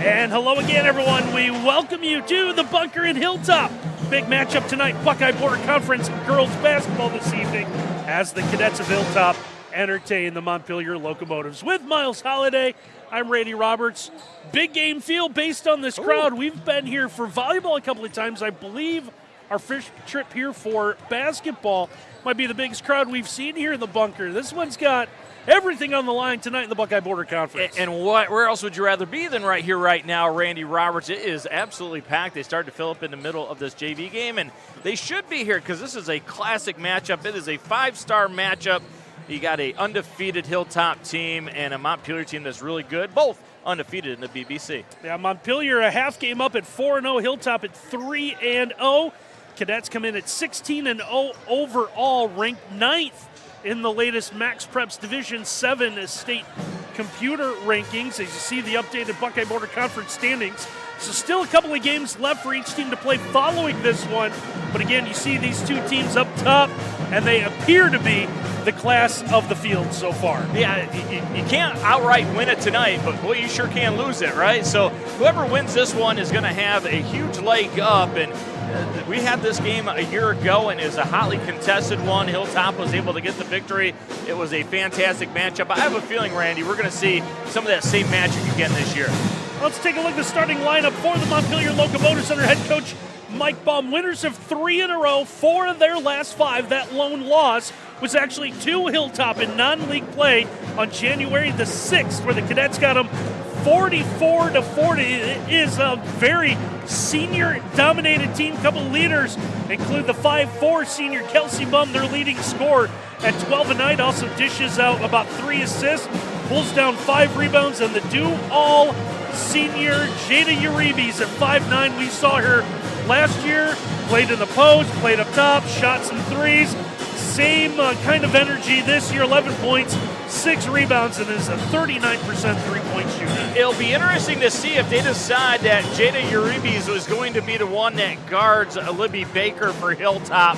And hello again, everyone. We welcome you to the bunker in Hilltop. Big matchup tonight, Buckeye Border Conference girls basketball this evening as the Cadets of Hilltop entertain the Montpelier Locomotives. With Miles Holliday, I'm Randy Roberts. Big game feel based on this crowd. We've been here for volleyball a couple of times. I believe our first trip here for basketball might be the biggest crowd we've seen here in the bunker. This one's got everything on the line tonight in the Buckeye Border Conference. And where else would you rather be than right here, right now, Randy Roberts? It is absolutely packed. They started to fill up in the middle of this JV game, and they should be here because this is a classic matchup. It is a five-star matchup. You got a undefeated Hilltop team and a Montpelier team that's really good, both undefeated in the BBC. Yeah, Montpelier a half game up at 4-0, Hilltop at 3-0. Cadets come in at 16-0 overall, ranked 9th in the latest Max Preps Division 7 state computer rankings. As you see the updated Buckeye Border Conference standings. So still a couple of games left for each team to play following this one. But again, you see these two teams up top, and they appear to be the class of the field so far. Yeah, you can't outright win it tonight, but boy, you sure can lose it, right? So whoever wins this one is going to have a huge leg up, and we had this game a year ago, and it was a hotly contested one. Hilltop was able to get the victory. It was a fantastic matchup. I have a feeling, Randy, we're going to see some of that same magic again this year. Let's take a look at the starting lineup for the Montpelier Locomotives under head coach Mike Baum. Winners of 3 in a row, 4 of their last 5. That lone loss was actually to Hilltop in non-league play on January the 6th, where the Cadets got them 44-40. It is a very senior-dominated team. Couple leaders include the 5'4" senior Kelsey Bum, their leading scorer at 12 a night. Also dishes out about 3 assists, pulls down 5 rebounds, and the do-all senior Jada Uribes at 5'9". We saw her last year, played in the post, played up top, shot some threes. Same kind of energy this year, 11 points, 6 rebounds, and is a 39% three-point shooter. It'll be interesting to see if they decide that Jada Uribes was going to be the one that guards Libby Baker for Hilltop.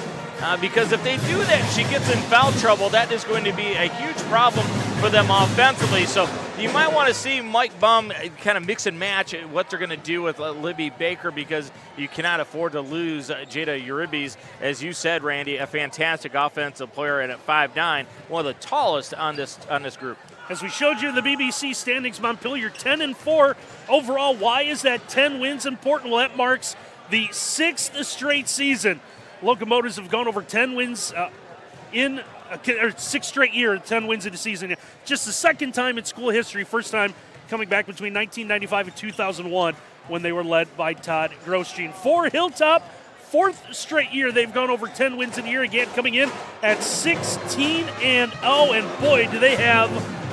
Because if they do that, she gets in foul trouble. That is going to be a huge problem for them offensively. So you might want to see Mike Bum kind of mix and match what they're going to do with Libby Baker, because you cannot afford to lose Jada Uribes. As you said, Randy, a fantastic offensive player, and at 5'9", one of the tallest on this group. As we showed you the BBC standings, Montpelier 10-4 overall. Why is that 10 wins important? Well, that marks the 6th straight season Locomotives have gone over 10 wins in 6 straight year, 10 wins in a season. Just the second time in school history, first time coming back between 1995 and 2001 when they were led by Todd Grosjean. For Hilltop, 4th straight year they've gone over 10 wins in a year, again coming in at 16-0, and boy, do they have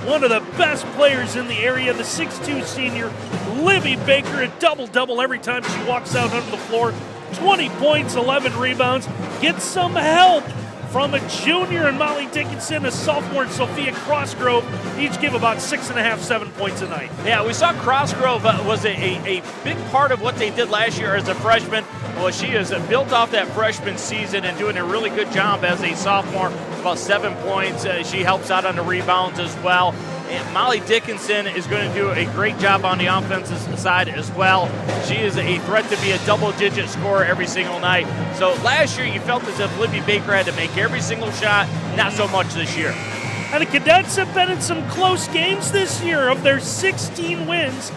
one of the best players in the area, the 6'2" senior Libby Baker, a double-double every time she walks out onto the floor. 20 points, 11 rebounds. Get some help from a junior and Molly Dickinson, a sophomore and Sophia Crossgrove. Each give about 6.5, 7 points a night. Yeah, we saw Crossgrove was a big part of what they did last year as a freshman. Well, she has built off that freshman season and doing a really good job as a sophomore, about 7 points. She helps out on the rebounds as well. And Molly Dickinson is going to do a great job on the offensive side as well. She is a threat to be a double-digit scorer every single night. So last year you felt as if Libby Baker had to make every single shot, not so much this year. And the Cadets have been in some close games this year. Of their 16 wins,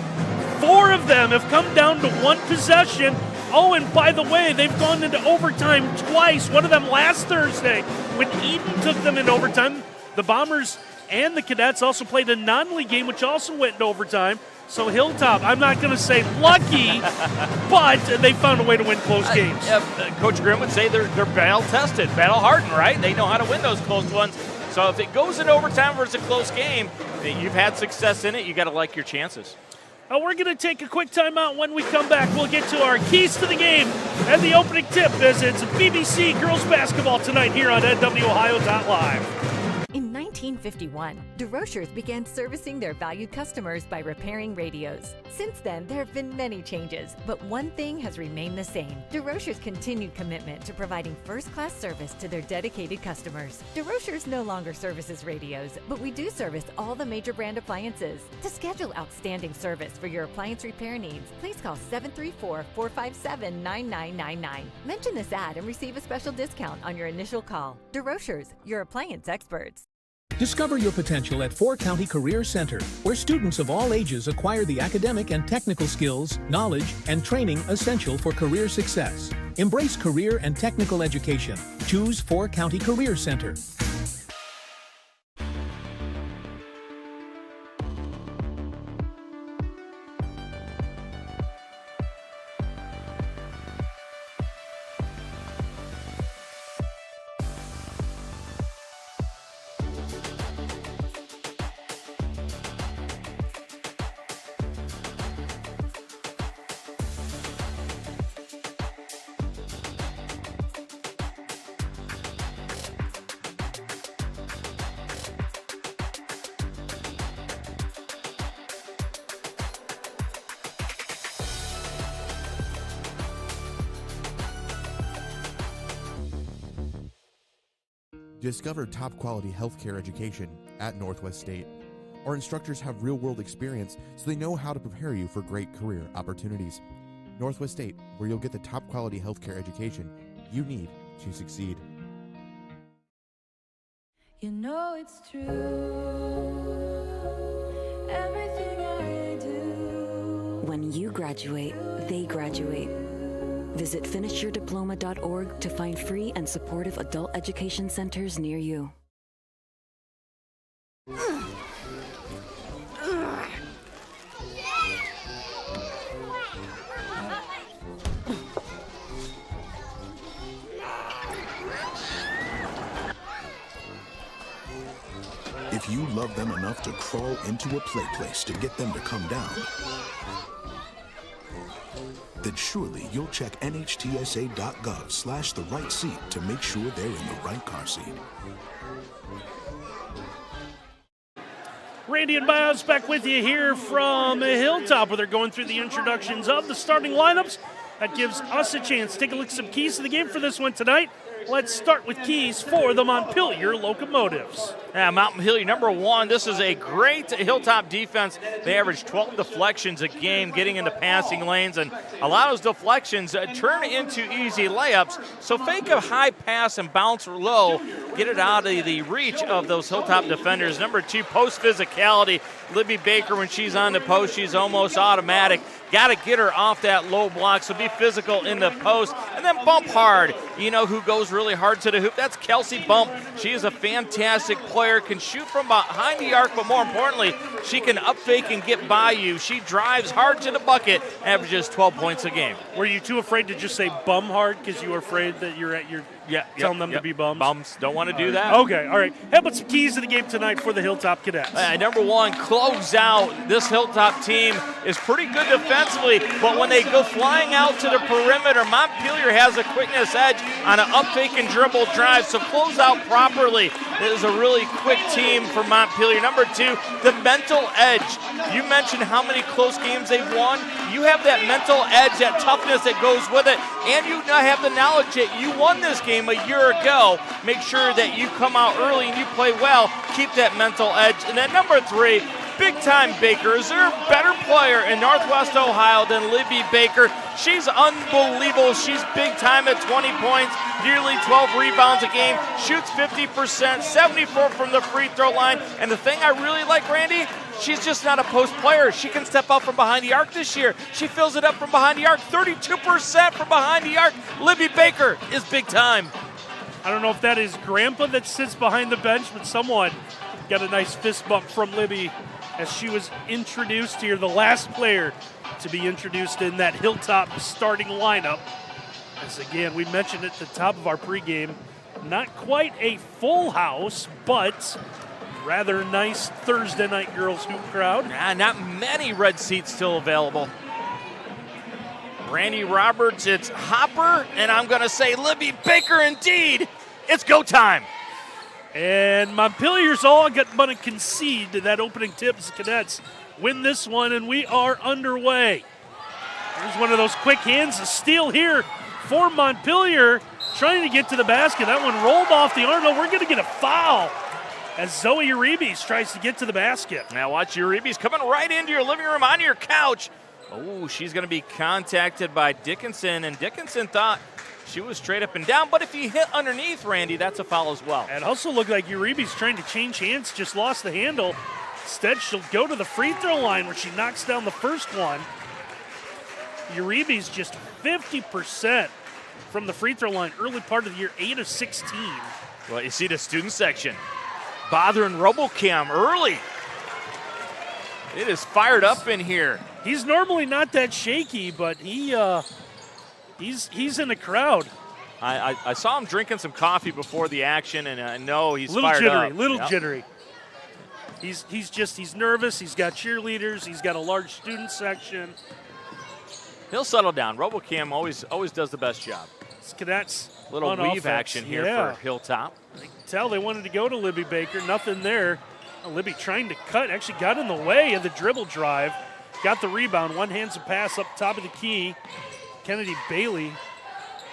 4 of them have come down to 1 possession. Oh, and by the way, they've gone into overtime twice. One of them last Thursday when Eden took them into overtime. The Bombers and the Cadets also played a non-league game, which also went into overtime. So Hilltop, I'm not going to say lucky, but they found a way to win close games. Coach Grimm would say they're battle-tested, battle-hardened, right? They know how to win those close ones. So if it goes into overtime versus a close game, you've had success in it, you got to like your chances. We're going to take a quick timeout. When we come back, we'll get to our keys to the game and the opening tip, as it's BBC girls basketball tonight here on NWOhio.live. In 19 1951, DeRochers began servicing their valued customers by repairing radios. Since then, there have been many changes, but one thing has remained the same: DeRochers' continued commitment to providing first-class service to their dedicated customers. DeRochers no longer services radios, but we do service all the major brand appliances. To schedule outstanding service for your appliance repair needs, please call 734-457-9999. Mention this ad and receive a special discount on your initial call. DeRochers, your appliance experts. Discover your potential at Four County Career Center, where students of all ages acquire the academic and technical skills, knowledge, and training essential for career success. Embrace career and technical education. Choose Four County Career Center. Discover top quality healthcare education at Northwest State. Our instructors have real-world experience, so they know how to prepare you for great career opportunities. Northwest State, where you'll get the top quality healthcare education you need to succeed. You know it's true, everything I do. When you graduate, they graduate. Visit finishyourdiploma.org to find free and supportive adult education centers near you. If you love them enough to crawl into a play place to get them to come down, then surely you'll check nhtsa.gov/the right seat to make sure they're in the right car seat. Randy and Bios back with you here from Hilltop, where they're going through the introductions of the starting lineups. That gives us a chance to take a look at some keys to the game for this one tonight. Let's start with keys for the Montpelier Locomotives. Yeah, Montpelier, number one, this is a great Hilltop defense. They average 12 deflections a game, getting into passing lanes, and a lot of those deflections turn into easy layups. So fake a high pass and bounce low, get it out of the reach of those Hilltop defenders. Number two, post physicality. Libby Baker, when she's on the post, she's almost automatic. Got to get her off that low block, so be physical in the post. And then bump hard. You know who goes really hard to the hoop? That's Kelsey Bump. She is a fantastic player, can shoot from behind the arc, but more importantly, she can up fake and get by you. She drives hard to the bucket, averages 12 points a game. Were you too afraid to just say bum hard because you were afraid that you're at your telling them to be bums? Bums. Don't want to do that. Okay, all right. How about some keys to the game tonight for the Hilltop Cadets? Number one, close out. This Hilltop team is pretty good defensively, but when they go flying out to the perimeter, Montpelier has a quickness edge on an up fake and dribble drive, so close out properly. This is a really quick team for Montpelier. Number two, the mental edge. You mentioned how many close games they've won. You have that mental edge, that toughness that goes with it, and you have the knowledge that you won this game a year ago. Make sure that you come out early and you play well. Keep that mental edge. And then number three, big-time Baker. Is there a better player in Northwest Ohio than Libby Baker? She's unbelievable. She's big-time at 20 points, nearly 12 rebounds a game, shoots 50%, 74 from the free throw line. And the thing I really like, Randy, she's just not a post player. She can step out from behind the arc this year. She fills it up from behind the arc, 32% from behind the arc. Libby Baker is big-time. I don't know if that is Grandpa that sits behind the bench, but someone got a nice fist bump from Libby as she was introduced here, the last player to be introduced in that Hilltop starting lineup. As again, we mentioned at the top of our pregame, not quite a full house, but rather nice Thursday night girls hoop crowd. Not many red seats still available. Randy Roberts, it's Hopper, and I'm going to say Libby Baker indeed. It's go time. And Montpelier's all going to concede to that opening tip as the Cadets win this one, and we are underway. Here's one of those quick hands. A steal here for Montpelier, trying to get to the basket. That one rolled off the arm. No, we're going to get a foul as Zoe Uribe tries to get to the basket. Now watch Uribe coming right into your living room on your couch. Oh, she's going to be contacted by Dickinson, and Dickinson thought she was straight up and down, but if you hit underneath, Randy, that's a foul as well. It also looked like Uribe's trying to change hands, just lost the handle. Instead, she'll go to the free throw line where she knocks down the first one. Uribe's just 50% from the free throw line early part of the year, 8 of 16. Well, you see the student section bothering RoboCam early. It is fired up in here. He's normally not that shaky, but he's in the crowd. I saw him drinking some coffee before the action, and I know he's little fired jittery, up. Little jittery. He's nervous. He's got cheerleaders. He's got a large student section. He'll settle down. RoboCam always does the best job. It's Cadets little on weave offense. action here for Hilltop. I can tell they wanted to go to Libby Baker. Nothing there. Libby trying to cut. Actually got in the way of the dribble drive. Got the rebound. One hands a pass up top of the key. Kennedy Bailey.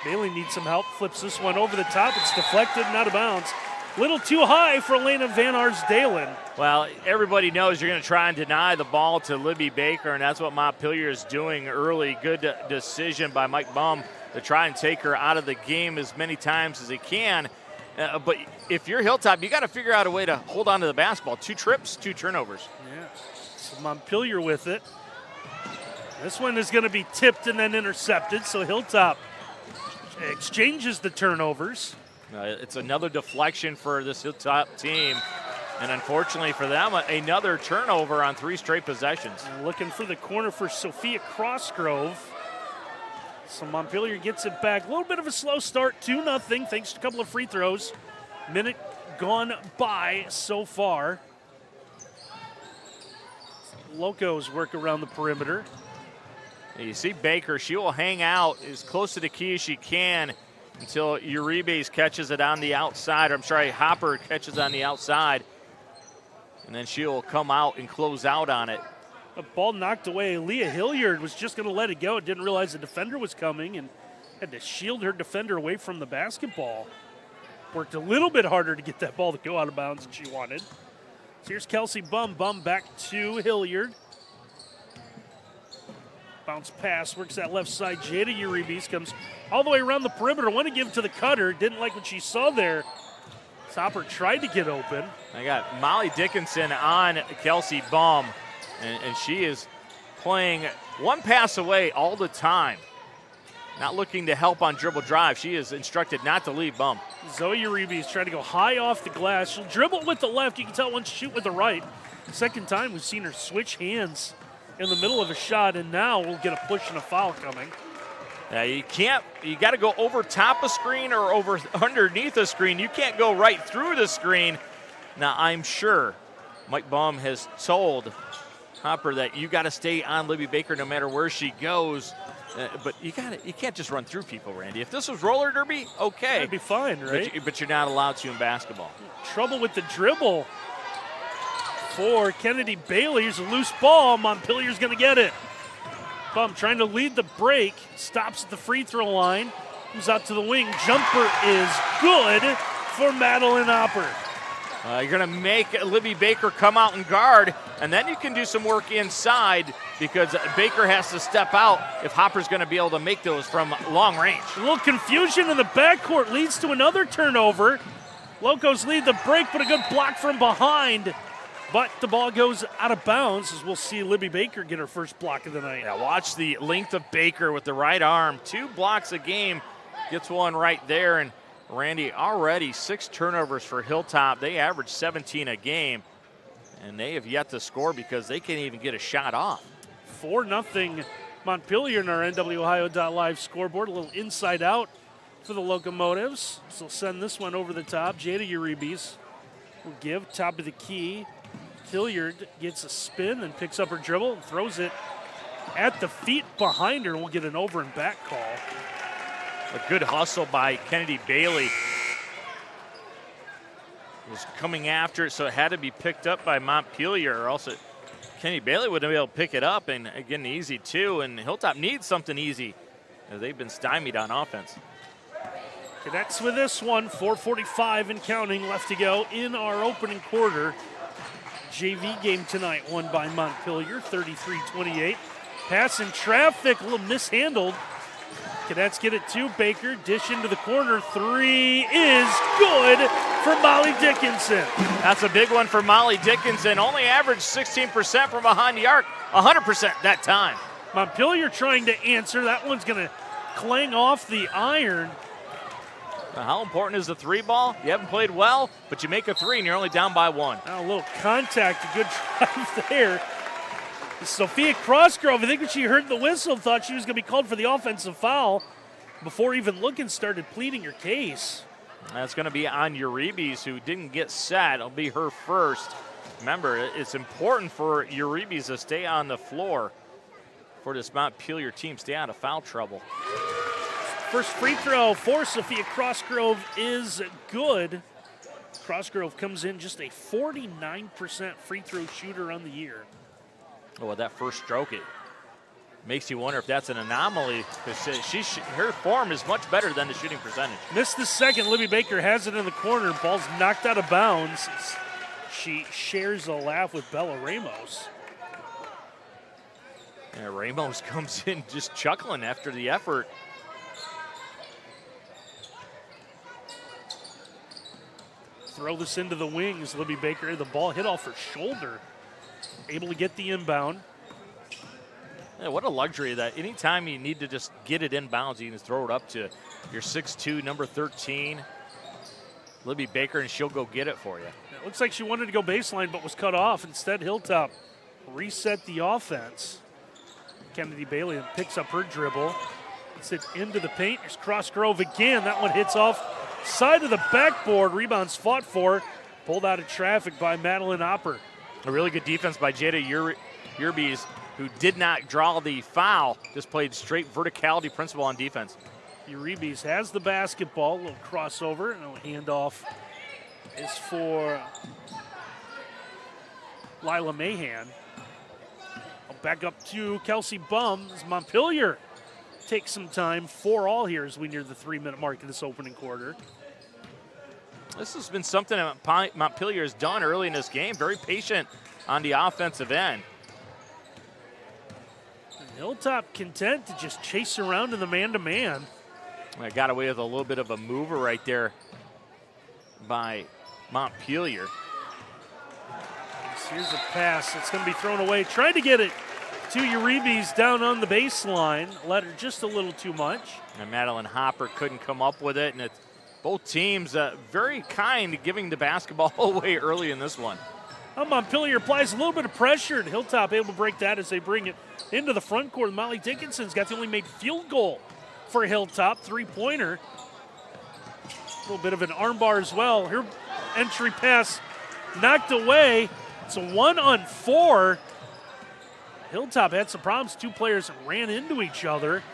Bailey needs some help. Flips this one over the top. It's deflected and out of bounds. Little too high for Elena Van Arsdalen. Well, everybody knows you're going to try and deny the ball to Libby Baker, and that's what Montpelier is doing early. Good decision by Mike Bum to try and take her out of the game as many times as he can. But if you're Hilltop, you got to figure out a way to hold on to the basketball. 2 trips, 2 turnovers. Yeah, so Montpelier with it. This one is going to be tipped and then intercepted, so Hilltop exchanges the turnovers. It's another deflection for this Hilltop team. And unfortunately for them, another turnover on 3 straight possessions. And looking for the corner for Sophia Crossgrove. So Montpelier gets it back. A little bit of a slow start, 2-0, thanks to a couple of free throws. Minute gone by so far. Locos work around the perimeter. You see Baker, she will hang out as close to the key as she can until Uribe catches it on the outside. Hopper catches on the outside. And then she'll come out and close out on it. A ball knocked away. Leah Hilliard was just going to let it go. Didn't realize the defender was coming and had to shield her defender away from the basketball. Worked a little bit harder to get that ball to go out of bounds than she wanted. So here's Kelsey Bum. Bum back to Hilliard. Bounce pass, works that left side. Jada Uribe comes all the way around the perimeter. Want to give to the cutter. Didn't like what she saw there. Topper tried to get open. I got Molly Dickinson on Kelsey Bum, and she is playing one pass away all the time. Not looking to help on dribble drive. She is instructed not to leave Bum. Zoe Uribe is trying to go high off the glass. She'll dribble with the left. You can tell once shoot with the right. Second time we've seen her switch hands in the middle of a shot, and now we'll get a push and a foul coming. Yeah, you got to go over top a screen or over underneath a screen. You can't go right through the screen. Now, I'm sure Mike Baum has told Hopper that you got to stay on Libby Baker no matter where she goes. But you can't just run through people, Randy. If this was roller derby, okay. That'd be fine, right? But you're not allowed to in basketball. Trouble with the dribble for Kennedy Bailey. Here's a loose ball. Montpelier's going to get it. Bum trying to lead the break. Stops at the free throw line. Comes out to the wing. Jumper is good for Madeline Hopper. You're going to make Libby Baker come out and guard, and then you can do some work inside because Baker has to step out if Hopper's going to be able to make those from long range. A little confusion in the backcourt leads to another turnover. Locos lead the break, but a good block from behind. But the ball goes out of bounds as we'll see Libby Baker get her first block of the night. Yeah, watch the length of Baker with the right arm. 2 blocks a game, gets one right there. And Randy, already 6 turnovers for Hilltop. They average 17 a game, and they have yet to score because they can't even get a shot off. 4-0 Montpelier in our NWOhio.live scoreboard. A little inside out for the Locomotives. So send this one over the top. Jada Uribe will give top of the key. Hilliard gets a spin and picks up her dribble and throws it at the feet behind her. We'll get an over and back call. A good hustle by Kennedy Bailey. was coming after it, so it had to be picked up by Montpelier, or else Kenny Bailey wouldn't be able to pick it up, and again, easy too, and Hilltop needs something easy. They've been stymied on offense. Cadets with this one, 4:45 and counting left to go in our opening quarter. JV game tonight won by Montpelier, 33-28. Pass in traffic, a little mishandled. Cadets get it to Baker, dish into the corner. Three is good for Molly Dickinson. That's a big one for Molly Dickinson. Only averaged 16% from behind the arc, 100% that time. Montpelier trying to answer. That one's going to clang off the iron. Now, how important is the three ball? You haven't played well, but you make a three and you're only down by one. Now a little contact, a good drive there. Sophia Crossgrove, I think when she heard the whistle, thought she was going to be called for the offensive foul. Before even looking, started pleading her case. That's going to be on Uribe's, who didn't get set. It'll be her first. Remember, it's important for Uribe's to stay on the floor for this Montpelier team, stay out of foul trouble. First free throw for Sophia Crossgrove is good. Crossgrove comes in just a 49% free throw shooter on the year. Oh, with that first stroke, it makes you wonder if that's an anomaly, because her form is much better than the shooting percentage. Missed the second. Libby Baker has it in the corner. Ball's knocked out of bounds. She shares a laugh with Bella Ramos. Yeah, Ramos comes in just chuckling after the effort. Throw this into the wings. Libby Baker, the ball hit off her shoulder. Able to get the inbound. Yeah, what a luxury that anytime you need to just get it inbounds, you can throw it up to your 6'2", number 13, Libby Baker, and she'll go get it for you. It looks like she wanted to go baseline but was cut off. Instead, Hilltop reset the offense. Kennedy Bailey picks up her dribble. Gets it into the paint. There's Crossgrove again. That one hits off side of the backboard. Rebounds fought for. Pulled out of traffic by Madeline Hopper. A really good defense by Jada Yerbes, who did not draw the foul, just played straight verticality principle on defense. Uribe's has the basketball, a little crossover, and a handoff is for Lila Mahan. Back up to Kelsey Bum as Montpelier takes some time. 4-all here as we near the 3-minute mark of this opening quarter. This has been something that Montpelier has done early in this game. Very patient on the offensive end. And Hilltop content to just chase around in the man-to-man. I got away with a little bit of a mover right there by Montpelier. Here's a pass that's going to be thrown away. Tried to get it to Uribe's down on the baseline. Let her just a little too much. And Madeline Hopper couldn't come up with it, and it's both teams very kind giving the basketball away early in this one. Montpelier applies a little bit of pressure, and Hilltop able to break that as they bring it into the front court. Molly Dickinson's got the only made field goal for Hilltop, three-pointer. A little bit of an armbar as well. Her entry pass knocked away. It's a 1-on-4. Hilltop had some problems. Two players ran into each other.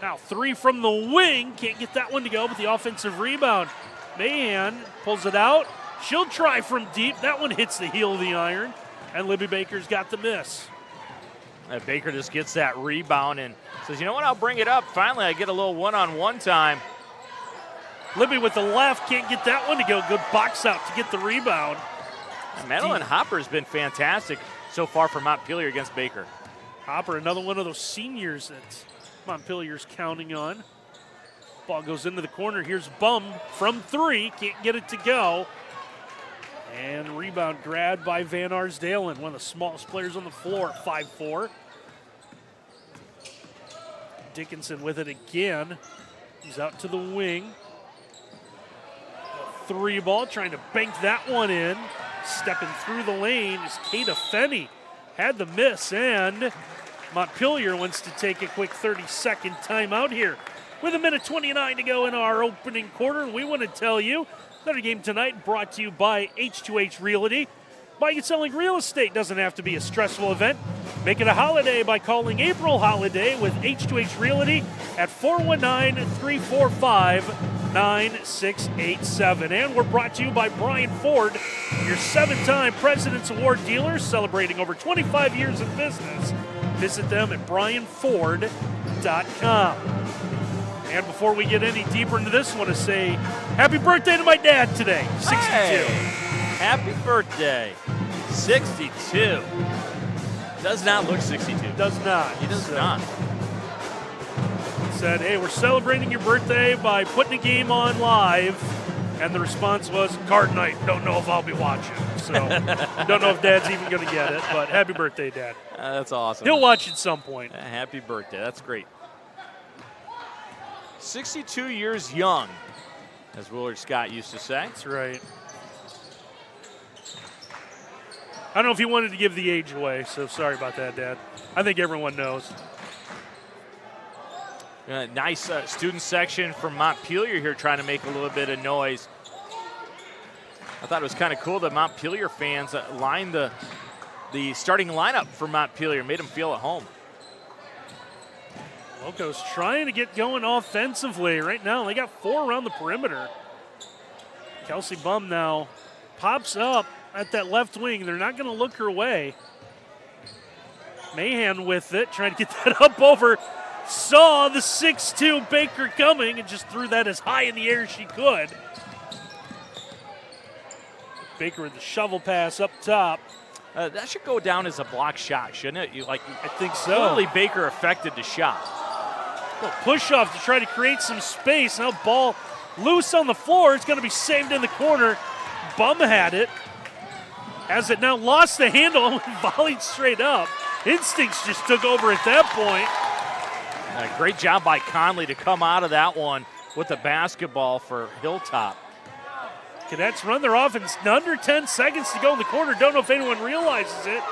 Now three from the wing. Can't get that one to go, but the offensive rebound. Mahan pulls it out. She'll try from deep. That one hits the heel of the iron, and Libby Baker's got the miss. Baker just gets that rebound and says, you know what, I'll bring it up. Finally, I get a little one-on-one time. Libby with the left, can't get that one to go. Good box out to get the rebound. Madeline Hopper has been fantastic so far for Montpelier against Baker. Hopper, another one of those seniors that Montpelier's counting on. Ball goes into the corner. Here's Bum from three. Can't get it to go. And rebound grabbed by Van Arsdalen, one of the smallest players on the floor at 5'4". Dickinson with it again. He's out to the wing. Three ball, trying to bank that one in. Stepping through the lane is Kata Fenney. Had the miss, and Montpelier wants to take a quick 30-second timeout here. With 1:29 to go in our opening quarter, and we want to tell you another game tonight brought to you by H2H Realty. Buying and selling real estate doesn't have to be a stressful event. Make it a holiday by calling April Holiday with H2H Realty at 419-345-9687. And we're brought to you by Brian Ford, your 7-time President's Award dealer, celebrating over 25 years in business. Visit them at brianford.com. And before we get any deeper into this, I want to say happy birthday to my dad today, 62. Hey, happy birthday, 62. Does not look 62. Does not. He does not. Said, hey, we're celebrating your birthday by putting a game on live. And the response was, card night, don't know if I'll be watching. So, don't know if Dad's even going to get it, but happy birthday, Dad. That's awesome. He'll watch at some point. Happy birthday. That's great. 62 years young, as Willard Scott used to say. That's right. I don't know if he wanted to give the age away, so sorry about that, Dad. I think everyone knows. Nice student section from Montpelier here trying to make a little bit of noise. I thought it was kind of cool that Montpelier fans lined the starting lineup for Montpelier, made them feel at home. Locos trying to get going offensively. Right now, they got 4 around the perimeter. Kelsey Bum now pops up at that left wing. They're not going to look her way. Mahan with it, trying to get that up over. Saw the 6'2" Baker coming and just threw that as high in the air as she could. Baker with the shovel pass up top. That should go down as a block shot, shouldn't it? I think so. Clearly Baker affected the shot. Push off to try to create some space. Now ball loose on the floor. It's going to be saved in the corner. Bum had it. As it now lost the handle and volleyed straight up. Instincts just took over at that point. Great job by Conley to come out of that one with the basketball for Hilltop. Cadets run their offense. Under 10 seconds to go in the quarter. Don't know if anyone realizes it.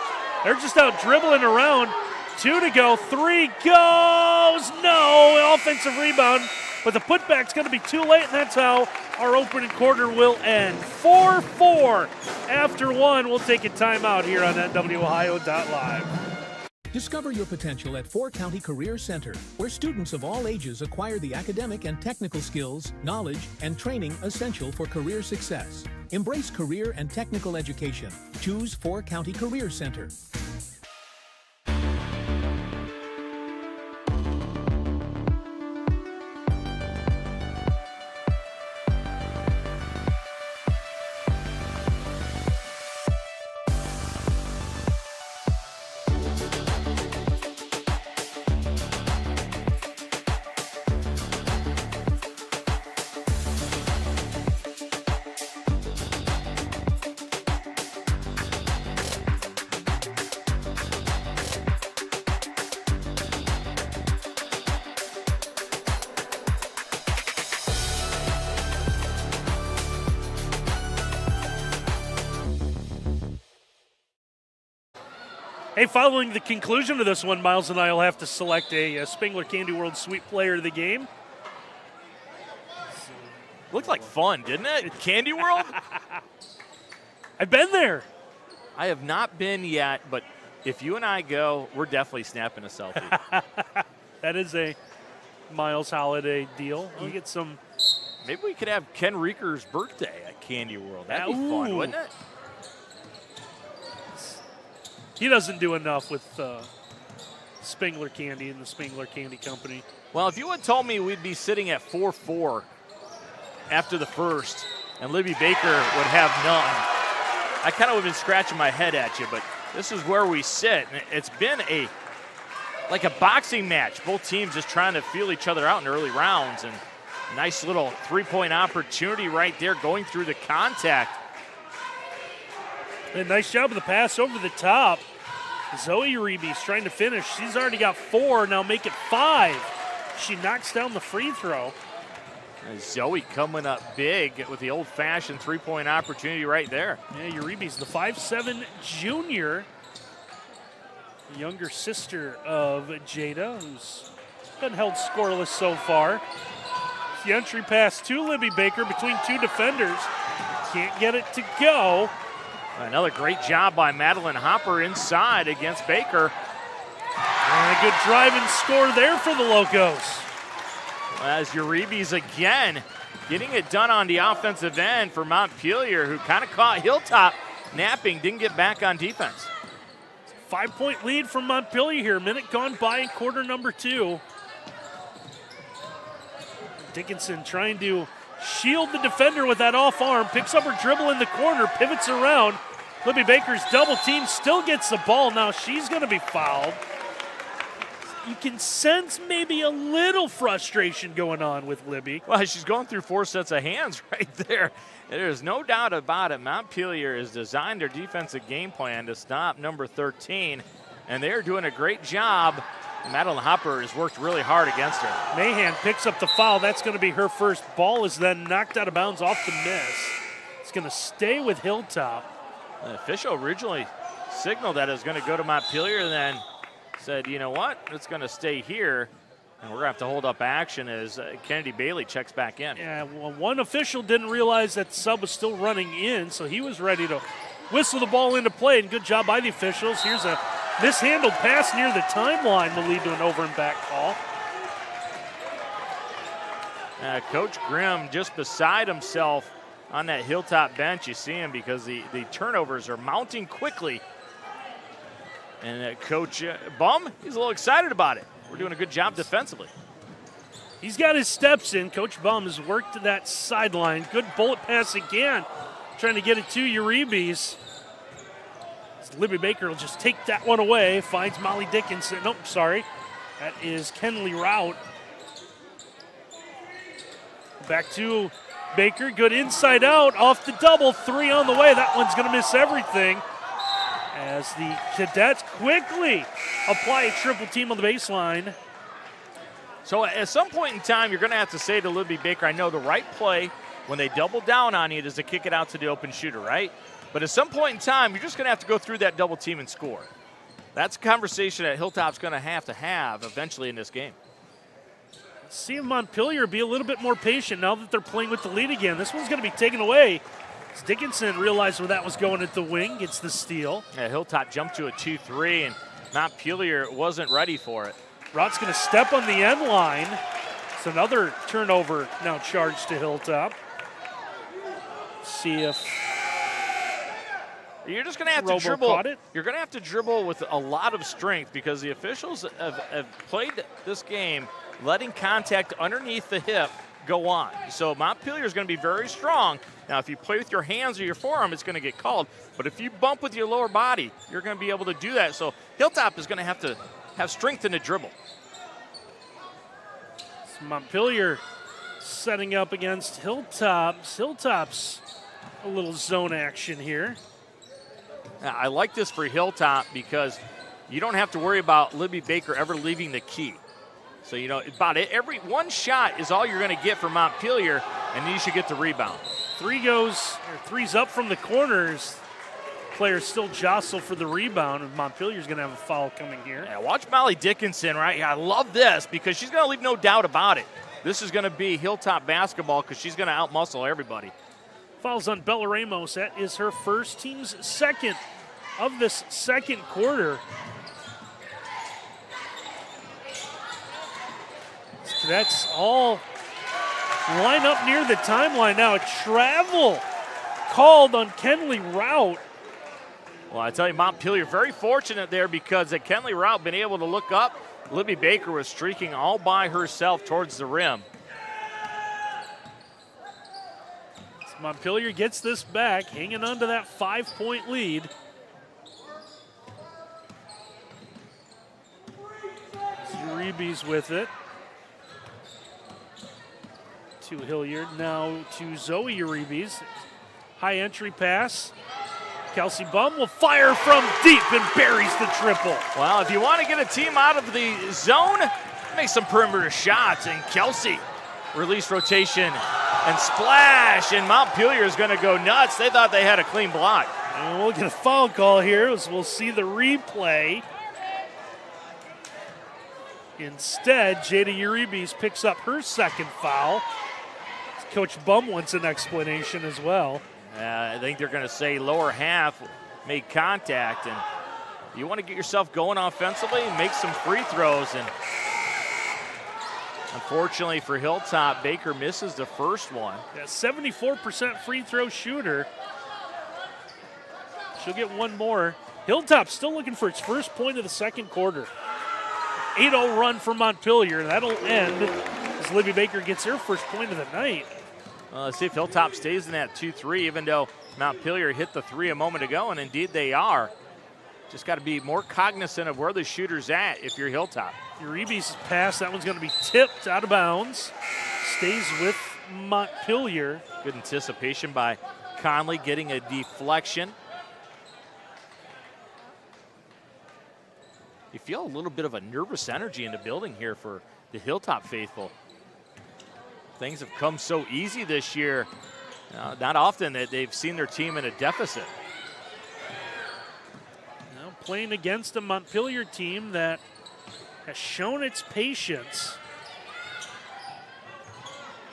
They're just out dribbling around. 2 to go. 3 goes. No. Offensive rebound. But the putback's going to be too late, and that's how our opening quarter will end. 4-4 after 1. We'll take a timeout here on NWOhio.live. Discover your potential at 4 County Career Center, where students of all ages acquire the academic and technical skills, knowledge, and training essential for career success. Embrace career and technical education. Choose 4 County Career Center. Hey, following the conclusion of this one, Miles and I will have to select a Spengler Candy World Sweet Player of the game. Looked like fun, didn't it? Candy World? I've been there. I have not been yet, but if you and I go, we're definitely snapping a selfie. That is a Miles holiday deal. We'll get some. Maybe we could have Ken Reeker's birthday at Candy World. That'd be fun, wouldn't it? He doesn't do enough with Spengler Candy and the Spengler Candy Company. Well, if you had told me we'd be sitting at 4-4 after the first and Libby Baker would have none, I kind of would have been scratching my head at you, but this is where we sit. And it's been like a boxing match. Both teams just trying to feel each other out in early rounds. And nice little three-point opportunity right there going through the contact. A nice job of the pass over the top. Zoe Uribe's trying to finish. She's already got 4, now make it 5. She knocks down the free throw. And Zoe coming up big with the old-fashioned three-point opportunity right there. Yeah, Uribe's the 5'7" junior. The younger sister of Jada, who's been held scoreless so far. The entry pass to Libby Baker between 2 defenders. Can't get it to go. Another great job by Madeline Hopper inside against Baker. And a good drive and score there for the Locos. As Uribe's again getting it done on the offensive end for Montpelier, who kind of caught Hilltop napping, didn't get back on defense. 5-point lead from Montpelier here. Minute gone by in quarter number 2. Dickinson trying to shield the defender with that off arm, picks up her dribble in the corner, pivots around. Libby Baker's double team, still gets the ball. Now she's going to be fouled. You can sense maybe a little frustration going on with Libby. Well, she's going through 4 sets of hands right there. There's no doubt about it. Montpelier has designed their defensive game plan to stop number 13, and they're doing a great job. Madeline Hopper has worked really hard against her. Mahan picks up the foul. That's going to be her first. Ball is then knocked out of bounds off the miss. It's going to stay with Hilltop. The official originally signaled that it was going to go to Montpelier, and then said, you know what, it's going to stay here, and we're going to have to hold up action as Kennedy Bailey checks back in. Yeah, well, one official didn't realize that the sub was still running in, so he was ready to whistle the ball into play, and good job by the officials. Here's a mishandled pass near the timeline will lead to an over and back call. Coach Grimm just beside himself on that Hilltop bench. You see him because the turnovers are mounting quickly. And Coach Bum, he's a little excited about it. We're doing a good job defensively. He's got his steps in. Coach Bum has worked to that sideline. Good bullet pass again. Trying to get it to Uribe's. Libby Baker will just take that one away. Finds Molly Dickinson. Nope, sorry. That is Kenley Rout. Back to Baker. Good inside out. Off the double. 3 on the way. That one's going to miss everything. As the Cadets quickly apply a triple team on the baseline. So at some point in time, you're going to have to say to Libby Baker, I know the right play when they double down on you is to kick it out to the open shooter, right? But at some point in time, you're just going to have to go through that double team and score. That's a conversation that Hilltop's going to have eventually in this game. Let's see if Montpelier be a little bit more patient now that they're playing with the lead again. This one's going to be taken away. Dickinson realized where that was going at the wing, gets the steal. Yeah, Hilltop jumped to a 2-3, and Montpelier wasn't ready for it. Rout's going to step on the end line. It's another turnover now charged to Hilltop. See if you're just going to have to dribble. You're going to have to dribble with a lot of strength because the officials have played this game letting contact underneath the hip go on. So Montpelier is going to be very strong. Now, if you play with your hands or your forearm, it's going to get called. But if you bump with your lower body, you're going to be able to do that. So Hilltop is going to have strength in the dribble. So Montpelier setting up against Hilltops. Hilltops a little zone action here. Now, I like this for Hilltop because you don't have to worry about Libby Baker ever leaving the key. So, you know, about it, every one shot is all you're going to get from Montpelier, and you should get the rebound. Three's up from the corners. Players still jostle for the rebound, and Montpelier's going to have a foul coming here. Yeah, watch Molly Dickinson right here. I love this because she's going to leave no doubt about it. This is going to be Hilltop basketball because she's going to outmuscle everybody. Fouls on Bella Ramos. That is her first, team's second of this second quarter. That's all line up near the timeline now. A travel called on Kenley Rout. Well, I tell you, Montpelier very fortunate there because at Kenley Rout been able to look up. Libby Baker was streaking all by herself towards the rim. So Montpelier gets this back, hanging on to that 5-point lead. Uribe's with it. To Hilliard, now to Zoe Uribe's. High entry pass. Kelsey Bum will fire from deep and buries the triple. Well, if you want to get a team out of the zone, make some perimeter shots. And Kelsey, release rotation and splash. And Montpelier is going to go nuts. They thought they had a clean block. And we'll get a foul call here as we'll see the replay. Instead, Jada Uribe's picks up her second foul. Coach Bum wants an explanation as well. I think they're going to say lower half made contact, and You want to get yourself going offensively and make some free throws. And unfortunately for Hilltop, Baker misses the first one. Yeah, 74% free throw shooter. She'll get one more. Hilltop still looking for its first point of the second quarter. 8-0 run for Montpelier. That'll end as Libby Baker gets her first point of the night. Let's see if Hilltop stays in that 2-3, even though Montpelier hit the 3 a moment ago, and indeed they are. Just got to be more cognizant of where the shooter's at if you're Hilltop. Uribe's pass, that one's going to be tipped out of bounds. Stays with Montpelier. Good anticipation by Conley, getting a deflection. You feel a little bit of a nervous energy in the building here for the Hilltop faithful. Things have come so easy this year. Not often that they've seen their team in a deficit. Now playing against a Montpelier team that has shown its patience.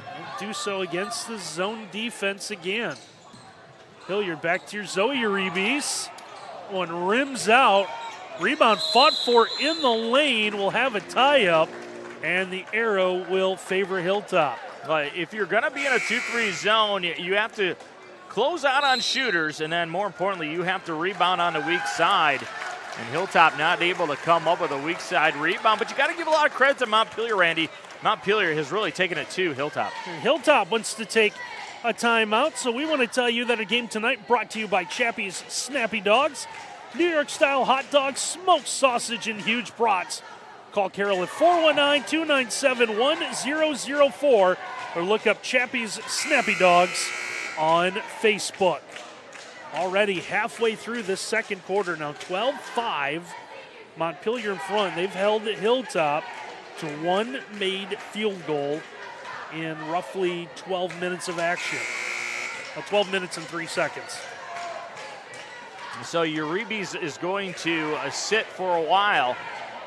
Won't do so against the zone defense again. Hilliard back to your Zoe Uribe's. One rims out. Rebound fought for in the lane. Will have a tie-up, and the arrow will favor Hilltop. If you're going to be in a 2-3 zone, you have to close out on shooters, and then more importantly, you have to rebound on the weak side. And Hilltop not able to come up with a weak side rebound, but you got to give a lot of credit to Montpelier, Randy. Montpelier has really taken it to Hilltop. Hilltop wants to take a timeout, so we want to tell you that a game tonight brought to you by Chappie's Snappy Dogs. New York-style hot dogs, smoked sausage, and huge brats. Call Carol at 419-297-1004 or look up Chappie's Snappy Dogs on Facebook. Already halfway through this second quarter now, 12-5. Montpelier in front. They've held Hilltop to one made field goal in roughly 12 minutes of action. 12 minutes and 3 seconds. So Uribe's is going to sit for a while,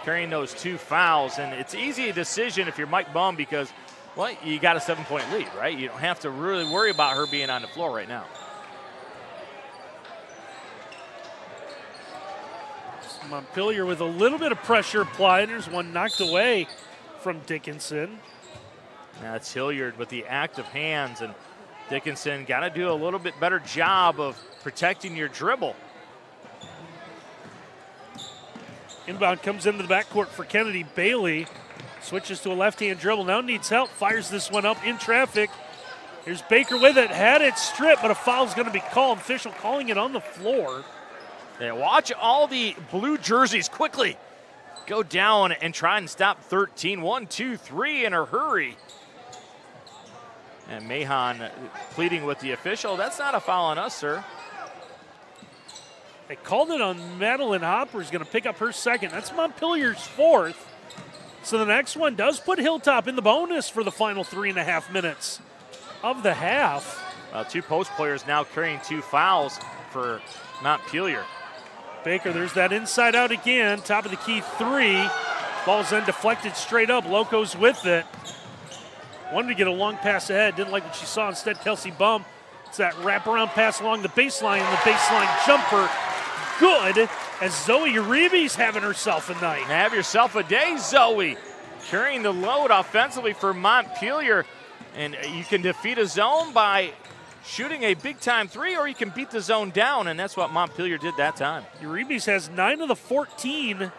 carrying those 2 fouls. And it's easy a decision if you're Mike Bum because, well, you got a 7-point lead, right? You don't have to really worry about her being on the floor right now. Montpelier with a little bit of pressure applied. There's one knocked away from Dickinson. That's Hilliard with the active hands, and Dickinson got to do a little bit better job of protecting your dribble. Inbound comes into the backcourt for Kennedy. Bailey switches to a left-hand dribble. Now needs help. Fires this one up in traffic. Here's Baker with it. Had it stripped, but a foul's going to be called. Official calling it on the floor. Yeah, watch all the blue jerseys quickly go down and try and stop 13. 1, 2, 3 in a hurry. And Mahan pleading with the official. That's not a foul on us, sir. They called it on Madeline Hopper, who's going to pick up her second. That's Montpelier's fourth. So the next one does put Hilltop in the bonus for the final 3.5 minutes of the half. 2 post players now carrying 2 fouls for Montpelier. Baker, there's that inside out again. Top of the key 3. Ball's then deflected straight up. Locos with it. Wanted to get a long pass ahead. Didn't like what she saw. Instead, Kelsey Bum. It's that wraparound pass along the baseline, and the baseline jumper good as Zoe Uribe's having herself a night. Have yourself a day, Zoe. Carrying the load offensively for Montpelier. And you can defeat a zone by shooting a big-time 3, or you can beat the zone down, and that's what Montpelier did that time. Uribe's has 9 of the 14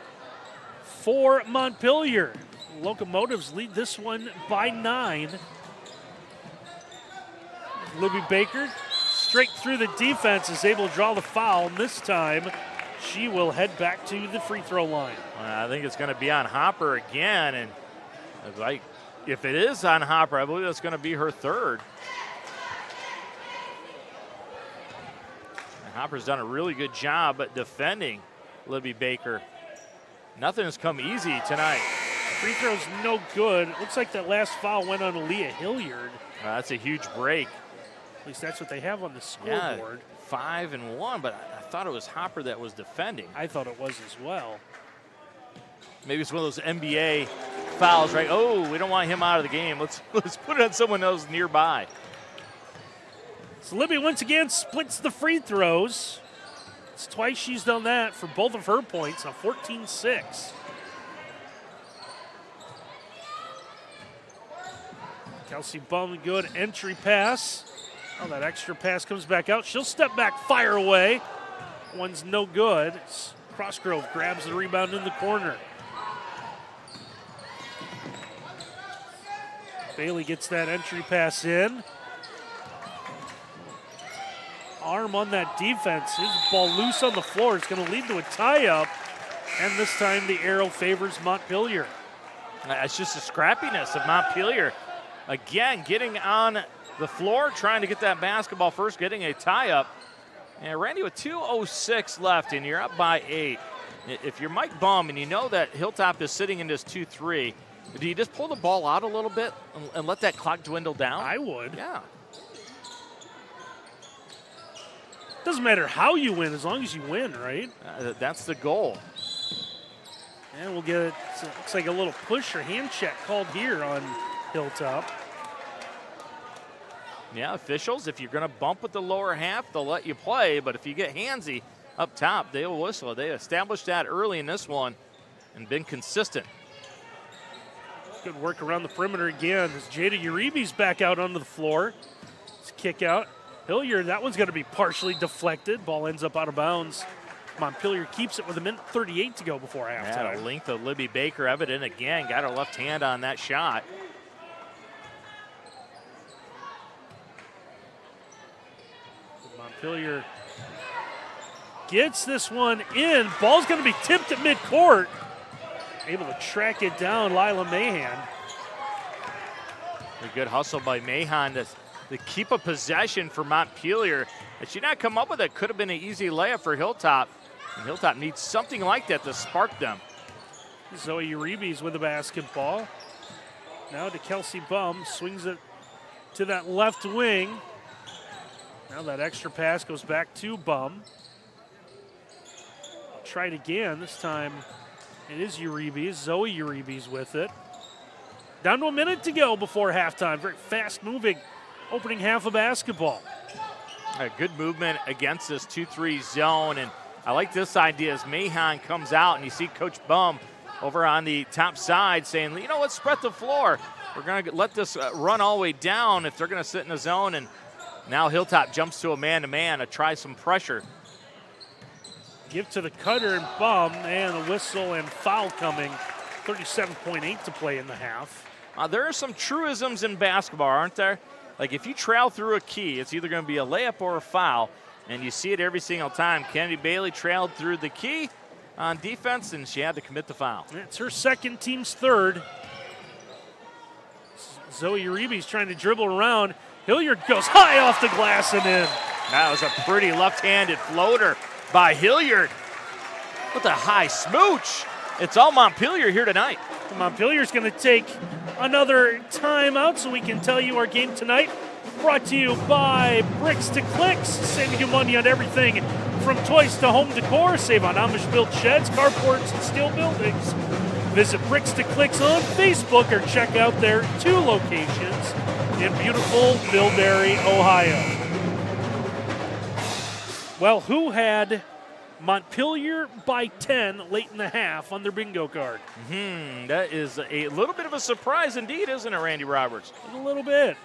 for Montpelier. Locomotives lead this one by 9. Libby Baker straight through the defense is able to draw the foul, and this time she will head back to the free throw line. I think it's going to be on Hopper again, and if it is on Hopper, I believe that's going to be her third. And Hopper's done a really good job at defending Libby Baker. Nothing has come easy tonight. Free throw's no good. Looks like that last foul went on Aaliyah Hilliard. That's a huge break. At least that's what they have on the scoreboard. 5 and 1, but I thought it was Hopper that was defending. I thought it was as well. Maybe it's one of those NBA fouls, right? Oh, we don't want him out of the game. Let's put it on someone else nearby. So Libby once again splits the free throws. It's twice she's done that for both of her points on 14-6. Kelsey Bum, good entry pass. Oh, that extra pass comes back out. She'll step back, fire away. One's no good. Crossgrove grabs the rebound in the corner. Bailey gets that entry pass in. Arm on that defense. His ball loose on the floor. It's going to lead to a tie-up. And this time the arrow favors Montpelier. It's just the scrappiness of Montpelier. Again, getting on the floor, trying to get that basketball first, getting a tie-up. And Randy, with 2:06 left, and you're up by 8. If you're Mike Bum and you know that Hilltop is sitting in this 2-3, do you just pull the ball out a little bit and let that clock dwindle down? I would. Yeah. Doesn't matter how you win, as long as you win, right? That's the goal. And we'll get it. Looks like a little push or hand check called here on Hilltop. Yeah, officials, if you're going to bump with the lower half, they'll let you play. But if you get handsy up top, they'll whistle. They established that early in this one and been consistent. Good work around the perimeter again as Jada Uribe's back out onto the floor. It's kick out. Hilliard, that one's going to be partially deflected. Ball ends up out of bounds. Montpelier keeps it with 1:38 to go before halftime. Yeah, the length of Libby Baker evident again. Got her left hand on that shot. Montpelier gets this one in. Ball's going to be tipped at midcourt. Able to track it down, Lila Mahan. A good hustle by Mahan to keep a possession for Montpelier. If she not come up with it, could have been an easy layup for Hilltop. And Hilltop needs something like that to spark them. Zoe Uribe's with the basketball. Now to Kelsey Bum, swings it to that left wing. Now that extra pass goes back to Bum. Try it again. This time it is Uribe. Zoe Uribe's with it. Down to a minute to go before halftime. Very fast moving opening half of basketball. A good movement against this 2-3 zone. And I like this idea as Mahan comes out and you see Coach Bum over on the top side saying, you know what, spread the floor. We're going to let this run all the way down if they're going to sit in the zone. And now Hilltop jumps to a man-to-man to try some pressure. Give to the cutter and Bum, and a whistle and foul coming. 37.8 to play in the half. There are some truisms in basketball, aren't there? Like if you trail through a key, it's either going to be a layup or a foul, and you see it every single time. Kennedy Bailey trailed through the key on defense, and she had to commit the foul. It's her second, team's third. Zoe Uribe's trying to dribble around. Hilliard goes high off the glass and in. That was a pretty left-handed floater by Hilliard with a high smooch. It's all Montpelier here tonight. Montpelier's going to take another timeout so we can tell you our game tonight. Brought to you by Bricks to Clicks, saving you money on everything from toys to home decor. Save on Amish-built sheds, carports, and steel buildings. Visit Bricks to Clicks on Facebook or check out their 2 locations in beautiful Millbury, Ohio. Well, who had Montpelier by 10 late in the half on their bingo card? That is a little bit of a surprise indeed, isn't it, Randy Roberts? A little bit.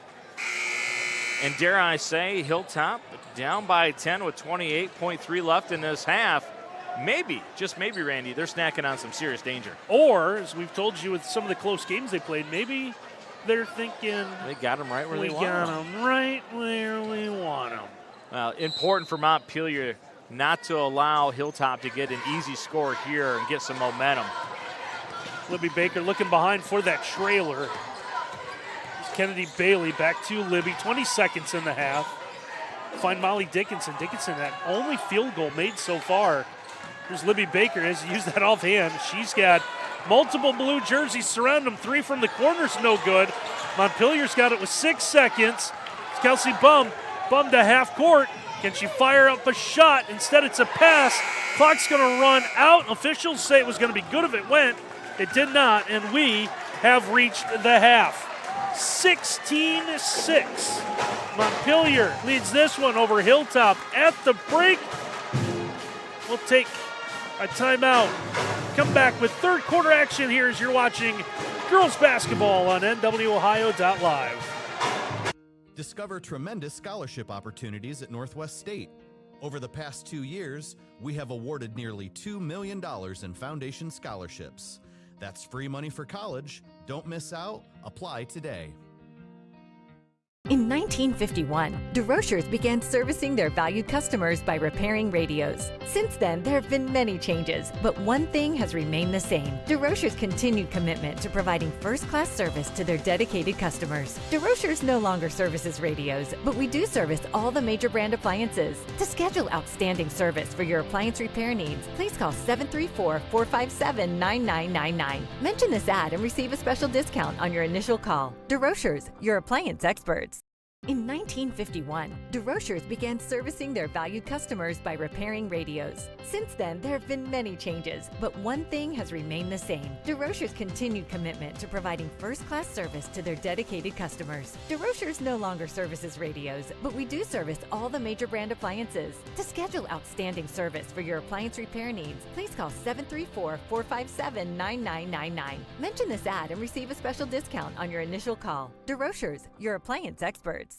And dare I say, Hilltop down by 10 with 28.3 left in this half. Maybe, just maybe, Randy, they're snacking on some serious danger. Or, as we've told you with some of the close games they played, maybe they're thinking, they got them right where they want them. We got them right where we want them. Well, important for Montpelier not to allow Hilltop to get an easy score here and get some momentum. Libby Baker looking behind for that trailer. Kennedy Bailey back to Libby, 20 seconds in the half. Find Molly Dickinson. Dickinson, that only field goal made so far. Here's Libby Baker as he used that offhand. She's got multiple blue jerseys surround them. 3 from the corner's no good. Montpelier's got it with 6 seconds. It's Kelsey Bum to half court. Can she fire up a shot? Instead, it's a pass. Clock's going to run out. Officials say it was going to be good if it went. It did not, and we have reached the half. 16-6. Montpelier leads this one over Hilltop at the break. We'll take a timeout. Come back with third quarter action here as you're watching girls basketball on NWOhio.live. Discover tremendous scholarship opportunities at Northwest State. Over the past 2 years, we have awarded nearly $2 million in foundation scholarships. That's free money for college. Don't miss out. Apply today. In 1951, DeRochers began servicing their valued customers by repairing radios. Since then, there have been many changes, but one thing has remained the same: DeRochers' continued commitment to providing first-class service to their dedicated customers. DeRochers no longer services radios, but we do service all the major brand appliances. To schedule outstanding service for your appliance repair needs, please call 734-457-9999. Mention this ad and receive a special discount on your initial call. DeRochers, your appliance experts. In 1951, DeRochers began servicing their valued customers by repairing radios. Since then, there have been many changes, but one thing has remained the same: DeRochers' continued commitment to providing first-class service to their dedicated customers. DeRochers no longer services radios, but we do service all the major brand appliances. To schedule outstanding service for your appliance repair needs, please call 734-457-9999. Mention this ad and receive a special discount on your initial call. DeRochers, your appliance experts.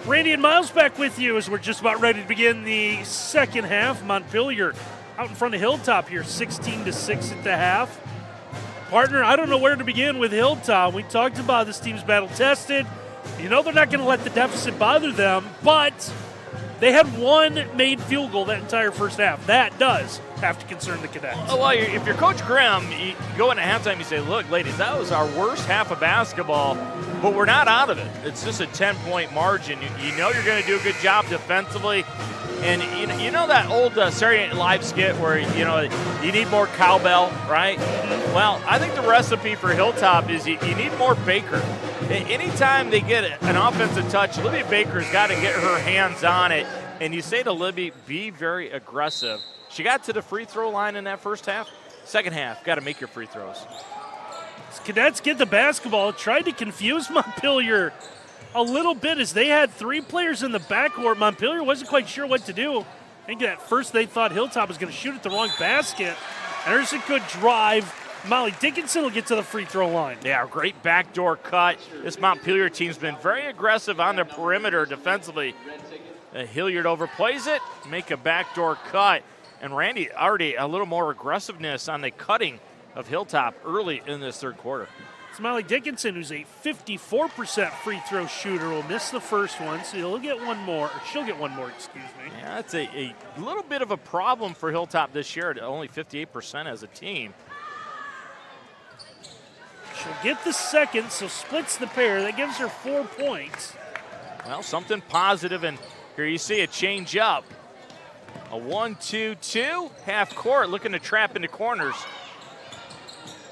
Randy and Miles back with you as we're just about ready to begin the second half. Montpelier out in front of Hilltop here, 16-6 at the half. Partner, I don't know where to begin with Hilltop. We talked about this team's battle tested. You know they're not going to let the deficit bother them, but they had one made field goal that entire first half. That does have to concern the Cadets. Well, if you're Coach Grimm, you go into halftime, you say, look, ladies, that was our worst half of basketball, but we're not out of it. It's just a 10-point margin. You know you're going to do a good job defensively. And you know that old Saturday Night Live skit where, you need more cowbell, right? Well, I think the recipe for Hilltop is you need more Baker. Anytime they get an offensive touch, Libby Baker's got to get her hands on it. And you say to Libby, be very aggressive. She got to the free throw line in that first half. Second half, got to make your free throws. Cadets get the basketball. Tried to confuse Montpelier a little bit as they had three players in the backcourt. Montpelier wasn't quite sure what to do. I think at first they thought Hilltop was going to shoot at the wrong basket. And there's a good drive. Molly Dickinson will get to the free throw line. Yeah, great backdoor cut. This Montpelier team's been very aggressive on the perimeter defensively. Hilliard overplays it, make a backdoor cut. And Randy already a little more aggressiveness on the cutting of Hilltop early in this third quarter. It's Molly Dickinson, who's a 54% free throw shooter, will miss the first one, so he'll get one more, or she'll get one more, excuse me. Yeah, that's a little bit of a problem for Hilltop this year, at only 58% as a team. She'll get the second, so splits the pair. That gives her 4 points. Well, something positive, and here you see a change up. A 1-2-2, half court, looking to trap into corners.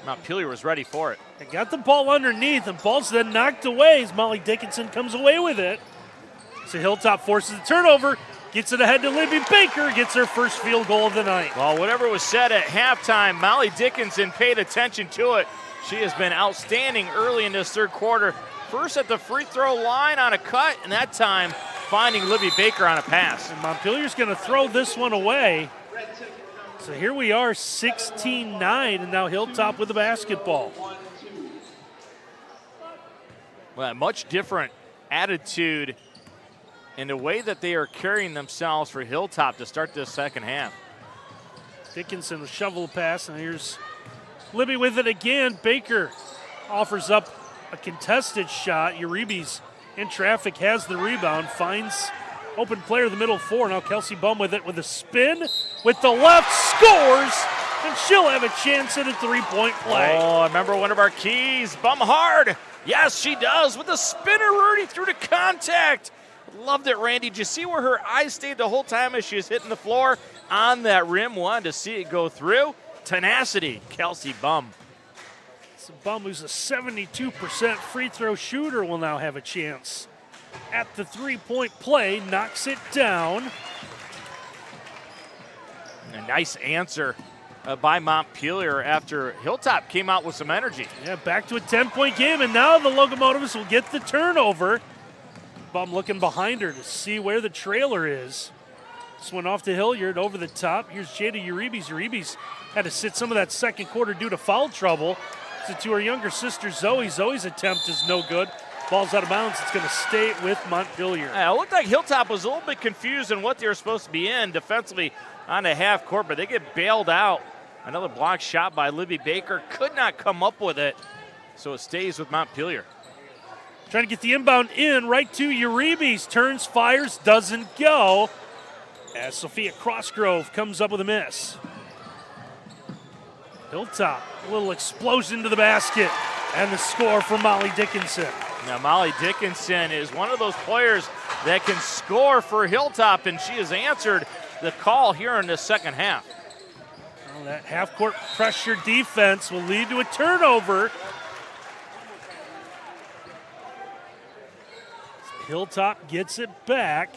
Montpelier was ready for it. They got the ball underneath, and ball's then knocked away as Molly Dickinson comes away with it. So Hilltop forces the turnover, gets it ahead to Libby Baker, gets her first field goal of the night. Well, whatever was said at halftime, Molly Dickinson paid attention to it. She has been outstanding early in this third quarter. First at the free throw line on a cut, and that time finding Libby Baker on a pass. And Montpelier's going to throw this one away. So here we are, 16-9, and now Hilltop with the basketball. Well, a much different attitude in the way that they are carrying themselves for Hilltop to start this second half. Dickinson will shovel a pass, and here's Libby with it again. Baker offers up a contested shot. Uribe's in traffic, has the rebound, finds open player in the middle four. Now Kelsey Bum with it with a spin. With the left, scores, and she'll have a chance at a three-point play. Oh, remember one of our keys, Bum hard. Yes, she does, with a spinner already through to contact. Loved it, Randy. Did you see where her eyes stayed the whole time as she was hitting the floor on that rim? Wanted to see it go through. Tenacity, Kelsey Bum. So Bum, who's a 72% free throw shooter, will now have a chance at the three-point play, knocks it down. A nice answer by Montpelier after Hilltop came out with some energy. Yeah, back to a 10-point game, and now the Locomotives will get the turnover. Bum looking behind her to see where the trailer is. This one off to Hilliard over the top. Here's Jada Uribe's. Uribe's had to sit some of that second quarter due to foul trouble. So to her younger sister, Zoe. Zoe's attempt is no good. Ball's out of bounds. It's going to stay with Montpelier. It looked like Hilltop was a little bit confused on what they were supposed to be in defensively on the half court, but they get bailed out. Another block shot by Libby Baker. Could not come up with it, so it stays with Montpelier. Trying to get the inbound in right to Uribe's. Turns, fires, doesn't go. As Sophia Crossgrove comes up with a miss. Hilltop, a little explosion to the basket. And the score for Molly Dickinson. Now, Molly Dickinson is one of those players that can score for Hilltop, and she has answered the call here in the second half. Well, that half-court pressure defense will lead to a turnover. Hilltop gets it back.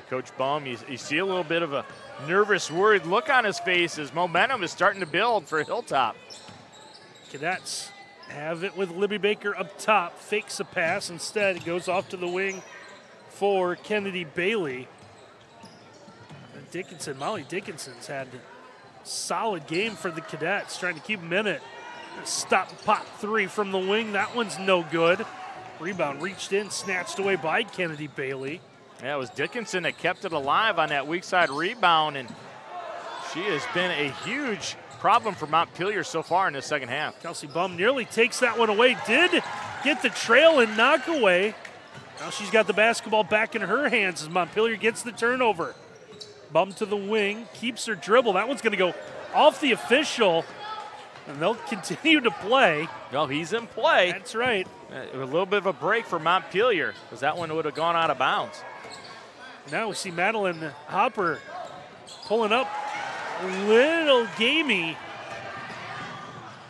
Coach Baum, you see a little bit of a nervous, worried look on his face as momentum is starting to build for Hilltop. Cadets have it with Libby Baker up top. Fakes a pass. Instead, it goes off to the wing for Kennedy Bailey. And Dickinson, Molly Dickinson's had a solid game for the Cadets, trying to keep them in it. Stop pop three from the wing. That one's no good. Rebound reached in, snatched away by Kennedy Bailey. Yeah, it was Dickinson that kept it alive on that weak side rebound, and she has been a huge problem for Montpelier so far in the second half. Kelsey Bum nearly takes that one away. Did get the trail and knock away. Now she's got the basketball back in her hands as Montpelier gets the turnover. Bum to the wing, keeps her dribble. That one's going to go off the official, and they'll continue to play. No, he's in play. That's right. A little bit of a break for Montpelier because that one would have gone out of bounds. Now we see Madeline Hopper pulling up a little gamey.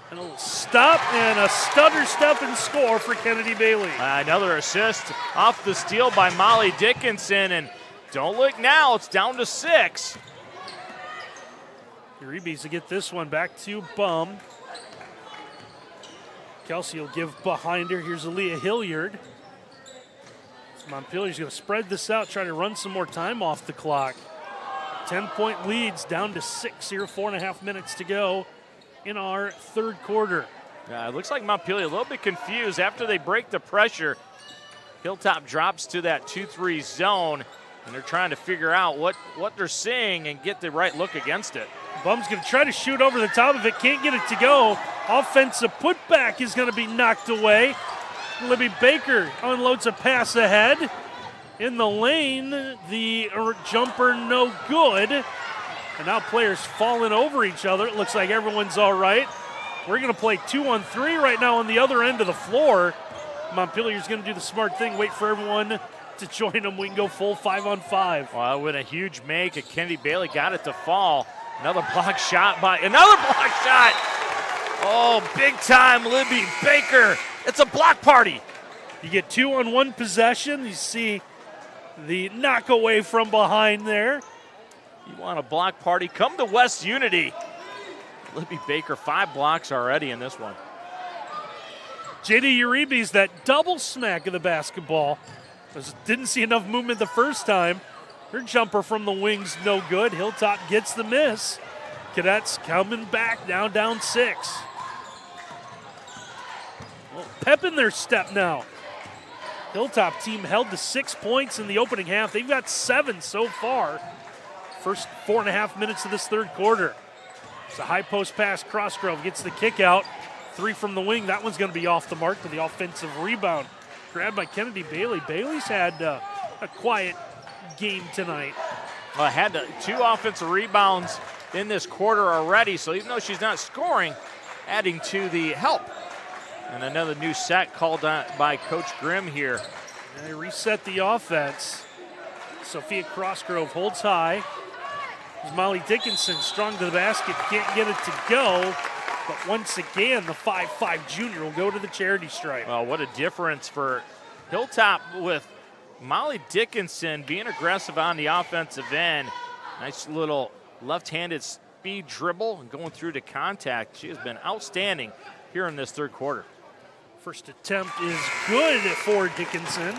And a little stop and a stutter step and score for Kennedy Bailey. Another assist off the steal by Molly Dickinson, and don't look now, it's down to 6. Uribe to get this one back to Bum. Kelsey will give behind her. Here's Aaliyah Hilliard. So Montpelier's going to spread this out, try to run some more time off the clock. 10-point leads down to 6 here, 4.5 minutes to go in our third quarter. It looks like Montpelier a little bit confused after they break the pressure. Hilltop drops to that 2-3 zone, and they're trying to figure out what they're seeing and get the right look against it. Bum's going to try to shoot over the top of it, can't get it to go. Offensive putback is going to be knocked away. Libby Baker unloads a pass ahead. In the lane, the jumper no good. And now players falling over each other. It looks like everyone's all right. We're going to play 2-on-3 right now on the other end of the floor. Montpelier's going to do the smart thing, wait for everyone to join them. We can go full 5-on-5. Well, with a huge make, Kennedy Bailey got it to fall. Another block shot. Oh, big time Libby Baker. It's a block party. You get 2 on 1 possession. You see the knock away from behind there. You want a block party? Come to West Unity. Libby Baker, 5 blocks already in this one. Jada Uribe's that double smack of the basketball. Didn't see enough movement the first time. Her jumper from the wing's no good. Hilltop gets the miss. Cadets coming back, now down 6. Well, pep in their step now. Hilltop team held to 6 points in the opening half. They've got 7 so far. First 4.5 minutes of this third quarter. It's a high post pass. Crossgrove gets the kick out. 3 from the wing. That one's going to be off the mark to the offensive rebound. Grabbed by Kennedy Bailey. Bailey's had a quiet game tonight. Well, had 2 offensive rebounds in this quarter already, so even though she's not scoring, adding to the help. And another new set called on by Coach Grimm here. And they reset the offense. Sophia Crossgrove holds high. There's Molly Dickinson strong to the basket, can't get it to go. But once again, the 5'5 junior will go to the charity stripe. Well, what a difference for Hilltop with Molly Dickinson being aggressive on the offensive end. Nice little left-handed speed dribble and going through to contact. She has been outstanding here in this third quarter. First attempt is good for Dickinson.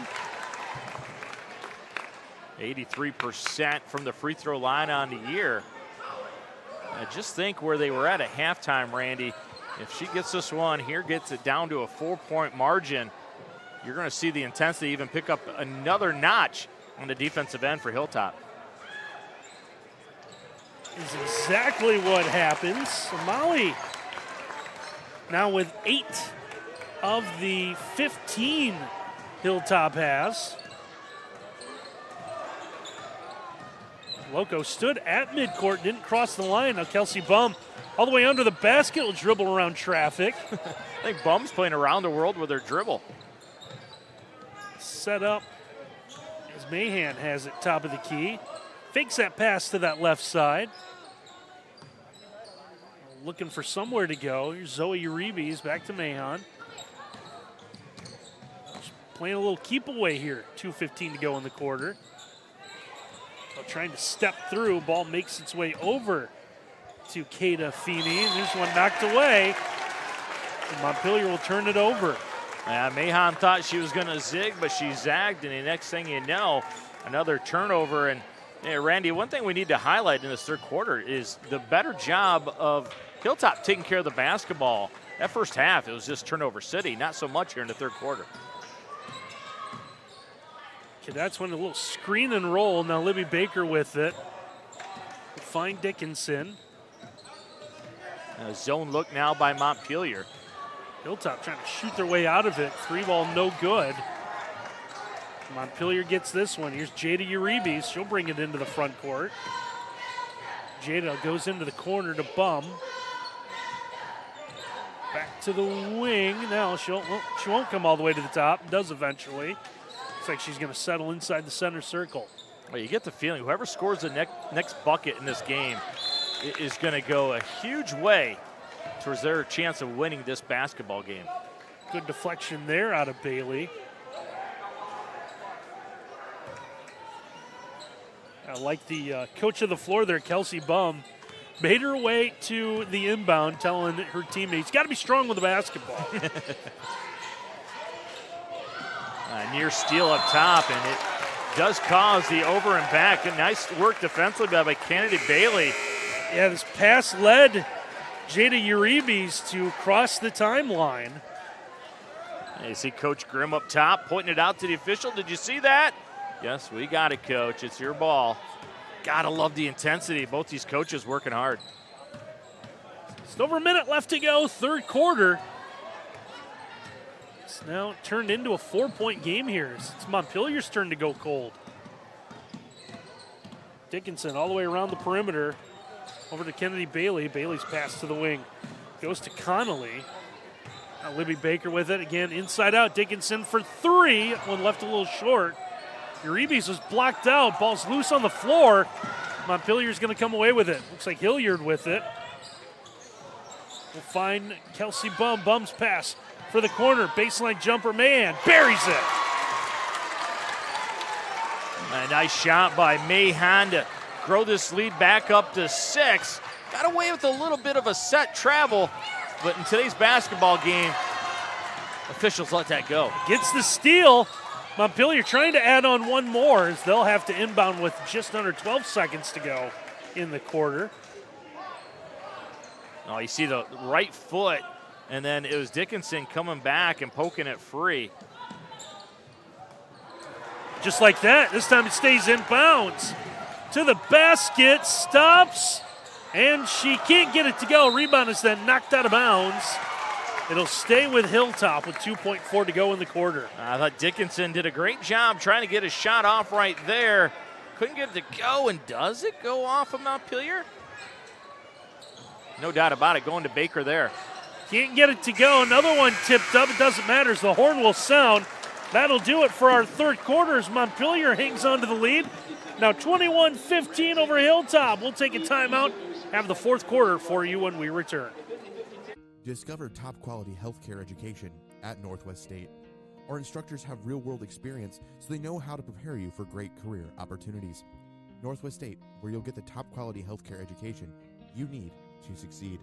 83% from the free throw line on the year. Just think where they were at halftime, Randy. If she gets this one here, gets it down to a 4-point margin, you're going to see the intensity even pick up another notch on the defensive end for Hilltop. Is exactly what happens. Molly now with 8 of the 15 Hilltop has. Loco stood at midcourt, didn't cross the line. Now Kelsey Bum all the way under the basket will dribble around traffic. I think Bum's playing around the world with her dribble. Set up as Mahan has it top of the key. Fakes that pass to that left side. Looking for somewhere to go. Here's Zoe Uribe back to Mahan. Playing a little keep away here. 2:15 to go in the quarter. Trying to step through. Ball makes its way over to Kata Feeney. And there's one knocked away. And Montpelier will turn it over. Mahan thought she was going to zig, but she zagged. And the next thing you know, another turnover. And Randy, one thing we need to highlight in this third quarter is the better job of Hilltop taking care of the basketball. That first half, it was just turnover city. Not so much here in the third quarter. Cadets went a little screen and roll. Now Libby Baker with it. Find Dickinson. A zone look now by Montpelier. Hilltop trying to shoot their way out of it. 3-ball, no good. Montpelier gets this one. Here's Jada Uribe. She'll bring it into the front court. Jada goes into the corner to Bum. Back to the wing. Now she won't come all the way to the top. Does eventually. Looks like she's going to settle inside the center circle. Well, you get the feeling whoever scores the next bucket in this game is going to go a huge way towards their chance of winning this basketball game. Good deflection there out of Bailey. I like the coach of the floor there, Kelsey Bum, made her way to the inbound, telling her teammates, got to be strong with the basketball. Near steal up top, and it does cause the over and back. A nice work defensively by Kennedy Bailey. Yeah, this pass led Jada Uribe to cross the timeline. You see Coach Grimm up top pointing it out to the official. Did you see that? Yes, we got it, Coach. It's your ball. Gotta love the intensity. Both these coaches working hard. Just over a minute left to go, third quarter. It's now turned into a 4-point game here. It's Montpelier's turn to go cold. Dickinson all the way around the perimeter. Over to Kennedy Bailey. Bailey's pass to the wing. Goes to Connolly. Now Libby Baker with it. Again, inside out. Dickinson for three. One left a little short. Uribe's was blocked out. Ball's loose on the floor. Montpelier's going to come away with it. Looks like Hilliard with it. We'll find Kelsey Bum. Bum's pass for the corner. Baseline jumper. Man, buries it. A nice shot by Mahan to grow this lead back up to 6. Got away with a little bit of a set travel, but in today's basketball game, officials let that go. Gets the steal. Montpelier trying to add on one more as they'll have to inbound with just under 12 seconds to go in the quarter. Oh, you see the right foot, and then it was Dickinson coming back and poking it free. Just like that, this time it stays in bounds. To the basket, stops, and she can't get it to go. Rebound is then knocked out of bounds. It'll stay with Hilltop with 2.4 to go in the quarter. I thought Dickinson did a great job trying to get a shot off right there. Couldn't get it to go, and does it go off of Montpelier? No doubt about it, going to Baker there. Can't get it to go. Another one tipped up. It doesn't matter as the horn will sound. That'll do it for our third quarter as Montpelier hangs on to the lead. Now 21-15 over Hilltop. We'll take a timeout, have the fourth quarter for you when we return. Discover top quality healthcare education at Northwest State. Our instructors have real-world experience, so they know how to prepare you for great career opportunities. Northwest State, where you'll get the top quality healthcare education you need to succeed.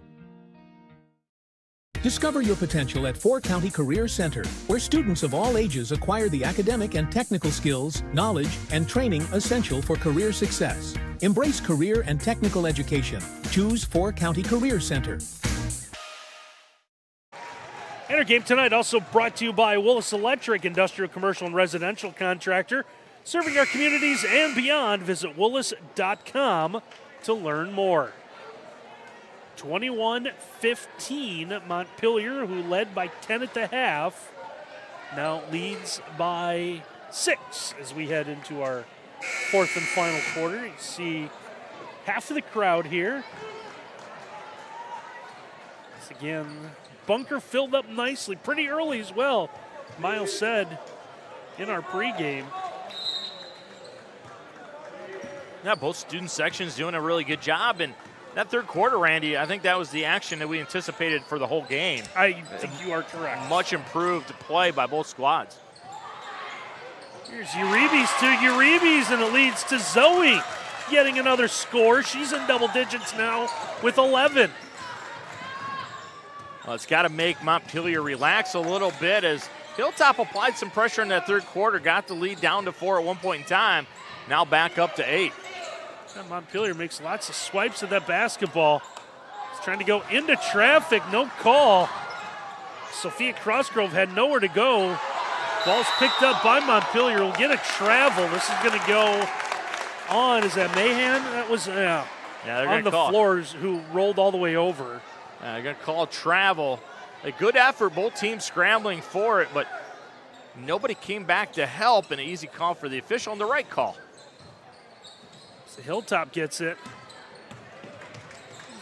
Discover your potential at 4 County Career Center, where students of all ages acquire the academic and technical skills, knowledge, and training essential for career success. Embrace career and technical education. Choose 4 County Career Center. And our game tonight also brought to you by Willis Electric, industrial, commercial, and residential contractor. Serving our communities and beyond, visit willis.com to learn more. 21-15, Montpelier, who led by 10 at the half, now leads by 6 as we head into our fourth and final quarter. You see half of the crowd here. This again, bunker filled up nicely, pretty early as well. Miles said in our pregame. Yeah, both student sections doing a really good job. And that third quarter, Randy, I think that was the action that we anticipated for the whole game. I think you are correct. Much improved play by both squads. Here's Uribe's to Uribe's, and it leads to Zoe getting another score. She's in double digits now with 11. Well, it's got to make Montpelier relax a little bit as Hilltop applied some pressure in that third quarter, got the lead down to 4 at one point in time, now back up to 8. And Montpelier makes lots of swipes at that basketball. He's trying to go into traffic, no call. Sophia Crossgrove had nowhere to go. Ball's picked up by Montpelier. We'll get a travel. This is going to go on. Is that Mahan? That was they're on the floors who rolled all the way over. They're going to call travel. A good effort, both teams scrambling for it, but nobody came back to help. An easy call for the official and the right call. So Hilltop gets it.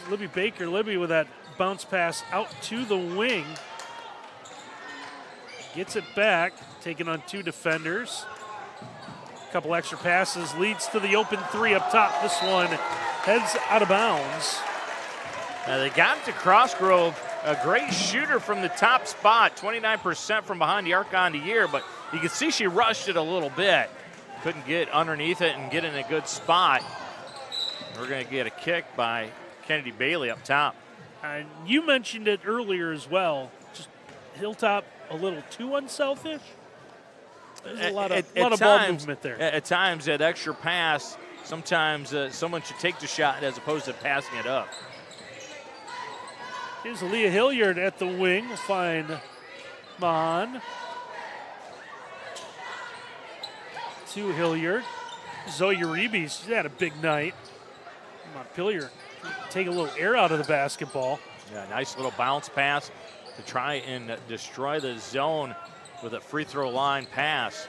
Libby Baker. Libby with that bounce pass out to the wing. Gets it back, taking on 2 defenders. A couple extra passes, leads to the open 3 up top. This one heads out of bounds. They got it to Crossgrove, a great shooter from the top spot, 29% from behind the arc on the year, but you can see she rushed it a little bit. Couldn't get underneath it and get in a good spot. We're going to get a kick by Kennedy Bailey up top. And you mentioned it earlier as well. Just Hilltop a little too unselfish. There's a lot of ball movement there. At times, that extra pass, sometimes someone should take the shot as opposed to passing it up. Here's Aaliyah Hilliard at the wing. We'll find Mahan. To Hilliard. Zoe Uribe, she's had a big night. Montpelier take a little air out of the basketball. Yeah, nice little bounce pass to try and destroy the zone with a free throw line pass.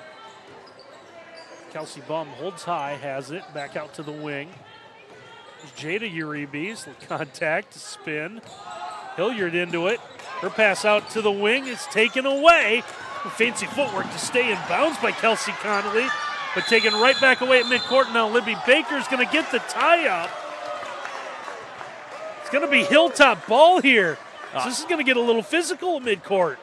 Kelsey Bum holds high, has it, back out to the wing. There's Jada Uribe, contact, spin. Hilliard into it. Her pass out to the wing is taken away. Fancy footwork to stay in bounds by Kelsey Connolly, but taken right back away at midcourt. Now Libby Baker's going to get the tie-up. It's going to be Hilltop ball here. So this is going to get a little physical at midcourt.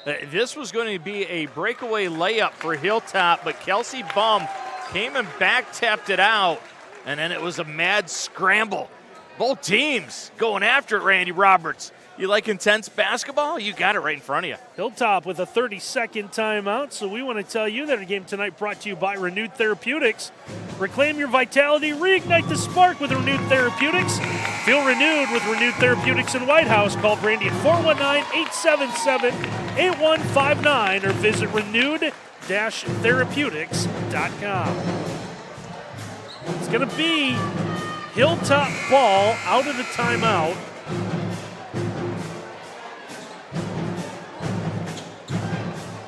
This was going to be a breakaway layup for Hilltop, but Kelsey Bum came and back-tapped it out, and then it was a mad scramble. Both teams going after it, Randy Roberts. You like intense basketball? You got it right in front of you. Hilltop with a 30-second timeout, so we want to tell you that our game tonight brought to you by Renewed Therapeutics. Reclaim your vitality, reignite the spark with Renewed Therapeutics. Feel renewed with Renewed Therapeutics in White House. Call Brandy at 419-877-8159 or visit renewed-therapeutics.com. It's going to be Hilltop ball out of the timeout.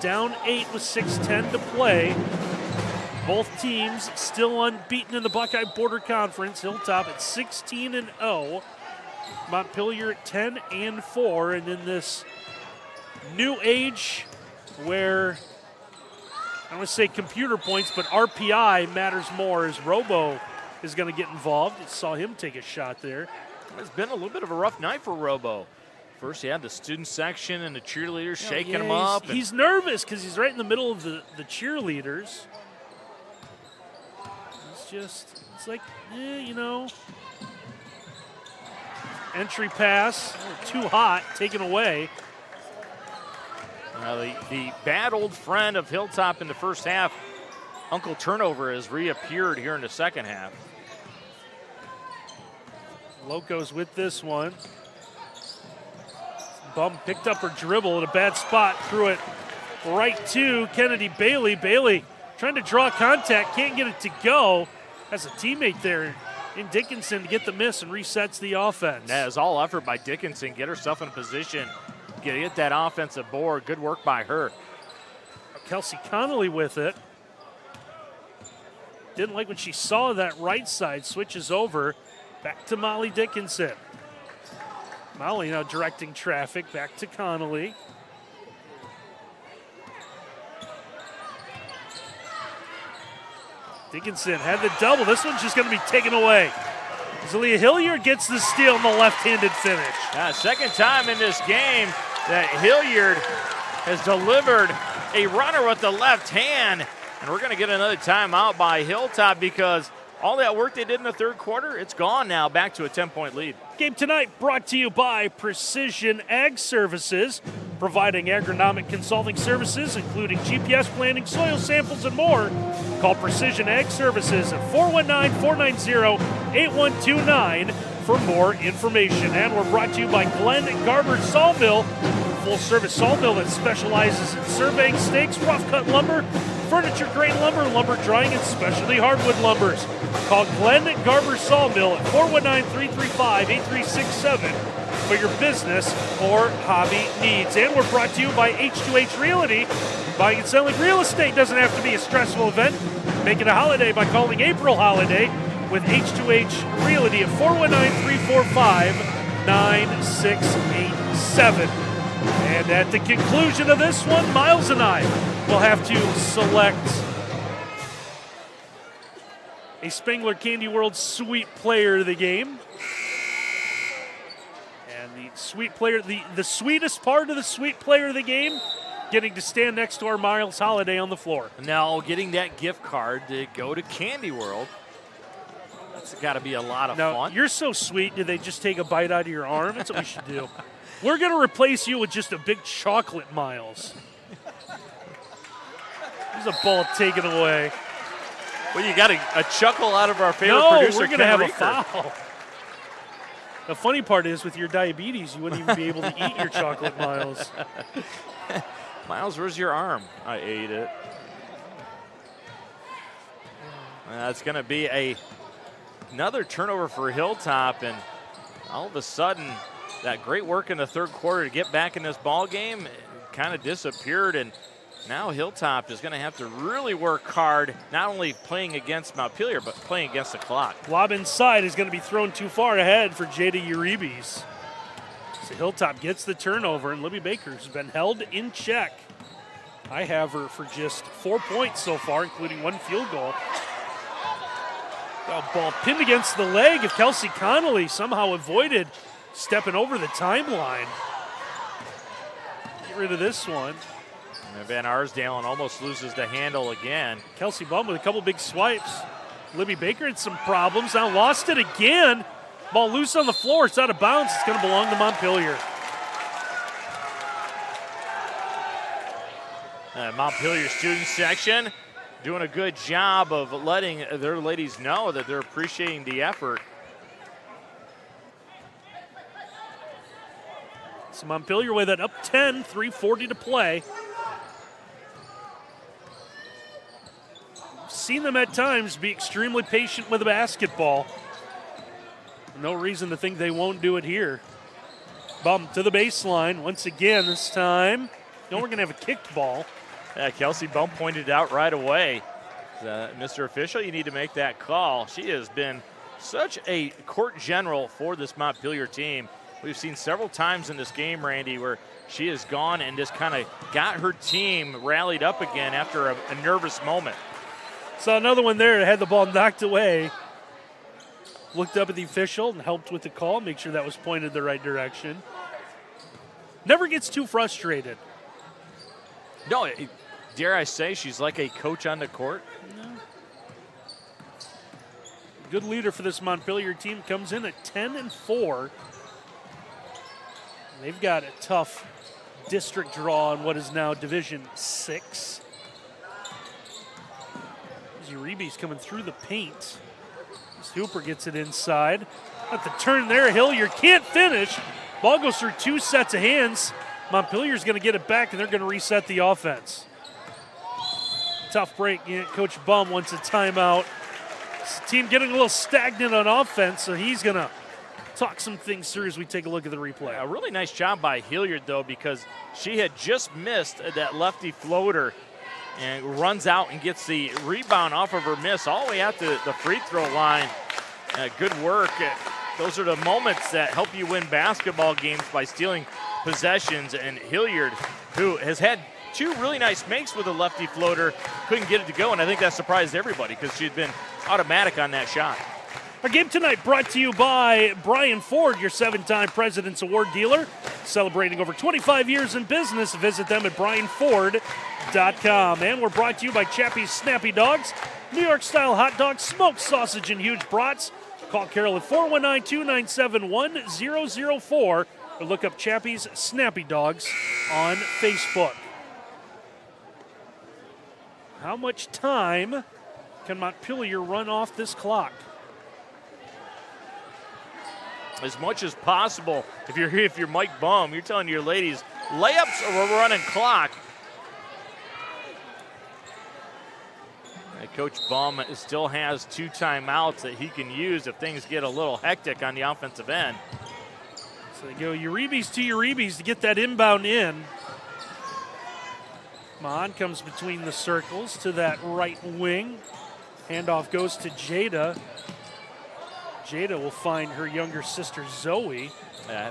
Down 8 with 6:10 to play. Both teams still unbeaten in the Buckeye Border Conference. Hilltop at 16-0. Montpelier at 10-4. And in this new age where, I don't want to say computer points, but RPI matters more as Robo is going to get involved. You saw him take a shot there. It's been a little bit of a rough night for Robo. First, you had the student section and the cheerleaders shaking him up. He's nervous because he's right in the middle of the cheerleaders. It's like, entry pass, too hot, taken away. The bad old friend of Hilltop in the first half, Uncle Turnover, has reappeared here in the second half. Locos with this one. Bum picked up her dribble at a bad spot, threw it right to Kennedy Bailey. Bailey trying to draw contact, can't get it to go. Has a teammate there in Dickinson to get the miss and resets the offense. That is all effort by Dickinson. Get herself in a position, get that offensive board. Good work by her. Kelsey Connolly with it. Didn't like when she saw that right side, switches over. Back to Molly Dickinson. Molly now directing traffic back to Connolly. Dickinson had the double. This one's just going to be taken away. Aaliyah Hilliard gets the steal on the left-handed finish. Second time in this game that Hilliard has delivered a runner with the left hand. And we're going to get another timeout by Hilltop because all that work they did in the third quarter, it's gone now, back to a 10-point lead. Game tonight brought to you by Precision Ag Services, providing agronomic consulting services, including GPS planning, soil samples, and more. Call Precision Ag Services at 419-490-8129. for more information. And we're brought to you by Glenn Garber Sawmill, full-service sawmill that specializes in surveying stakes, rough-cut lumber, furniture-grade lumber, lumber drying, and specialty hardwood lumbers. Call Glenn Garber Sawmill at 419-335-8367 for your business or hobby needs. And we're brought to you by H2H Realty. Buying and selling real estate doesn't have to be a stressful event. Make it a holiday by calling April Holiday with H2H Realty at 419-345-9687. And at the conclusion of this one, Miles and I will have to select a Spangler Candy World Sweet Player of the game. And the sweet player, the sweetest part of the Sweet Player of the game, getting to stand next to our Miles Holiday on the floor. Now getting that gift card to go to Candy World. That's got to be a lot of fun. You're so sweet. Did they just take a bite out of your arm? That's what we should do. We're going to replace you with just a big chocolate, Miles. There's a ball taken away. Well, you got a chuckle out of our favorite no, producer, we're going to have Ken a foul. The funny part is, with your diabetes, you wouldn't even be able to eat your chocolate, Miles. Miles, where's your arm? I ate it. That's going to be another turnover for Hilltop, and all of a sudden, that great work in the third quarter to get back in this ball game kind of disappeared, and now Hilltop is going to have to really work hard, not only playing against Montpelier, but playing against the clock. Lob inside is going to be thrown too far ahead for Jada Uribes. So Hilltop gets the turnover, and Libby Baker's been held in check. I have her for just 4 points so far, including one field goal. A ball pinned against the leg of Kelsey Connolly, somehow avoided stepping over the timeline. Get rid of this one. And Van Arsdalen almost loses the handle again. Kelsey Bum with a couple big swipes. Libby Baker had some problems, now lost it again. Ball loose on the floor, it's out of bounds. It's going to belong to Montpelier. Montpelier student section doing a good job of letting their ladies know that they're appreciating the effort. So Montpelier with it up 10, 3:40 to play. Seen them at times be extremely patient with the basketball. No reason to think they won't do it here. Bump to the baseline once again this time. No, we're going to have a kicked ball. Yeah, Kelsey Bump pointed out right away. Mr. Official, you need to make that call. She has been such a court general for this Montpelier team. We've seen several times in this game, Randy, where she has gone and just kind of got her team rallied up again after a nervous moment. Saw another one there that had the ball knocked away. Looked up at the official and helped with the call, make sure that was pointed the right direction. Never gets too frustrated. No, dare I say she's like a coach on the court? No. Good leader for this Montpelier team. Comes in at 10-4. They've got a tough district draw in what is now Division 6. Uribe's coming through the paint. Hooper gets it inside. At the turn there, Hilliard can't finish. Ball goes through two sets of hands. Montpelier's going to get it back, and they're going to reset the offense. Tough break. Coach Bum wants a timeout. This team getting a little stagnant on offense, so he's going to talk some things through as we take a look at the replay. A really nice job by Hilliard, though, because she had just missed that lefty floater and runs out and gets the rebound off of her miss all the way out to the free throw line. Good work. Those are the moments that help you win basketball games by stealing possessions. And Hilliard, who has had two really nice makes with a lefty floater, couldn't get it to go, and I think that surprised everybody because she'd been automatic on that shot. Our game tonight brought to you by Brian Ford, your 7-time President's Award dealer. Celebrating over 25 years in business, visit them at brianford.com. And we're brought to you by Chappie's Snappy Dogs, New York-style hot dogs, smoked sausage, and huge brats. Call Carol at 419-297-1004 or look up Chappie's Snappy Dogs on Facebook. How much time can Montpelier run off this clock? as much as possible. If you're Mike Baum, you're telling your ladies, layups or we're running clock. And Coach Baum still has 2 timeouts that he can use if things get a little hectic on the offensive end. So they go Uribe's to Uribe's to get that inbound in. Mon comes between the circles to that right wing. Handoff goes to Jada. Jada will find her younger sister Zoe.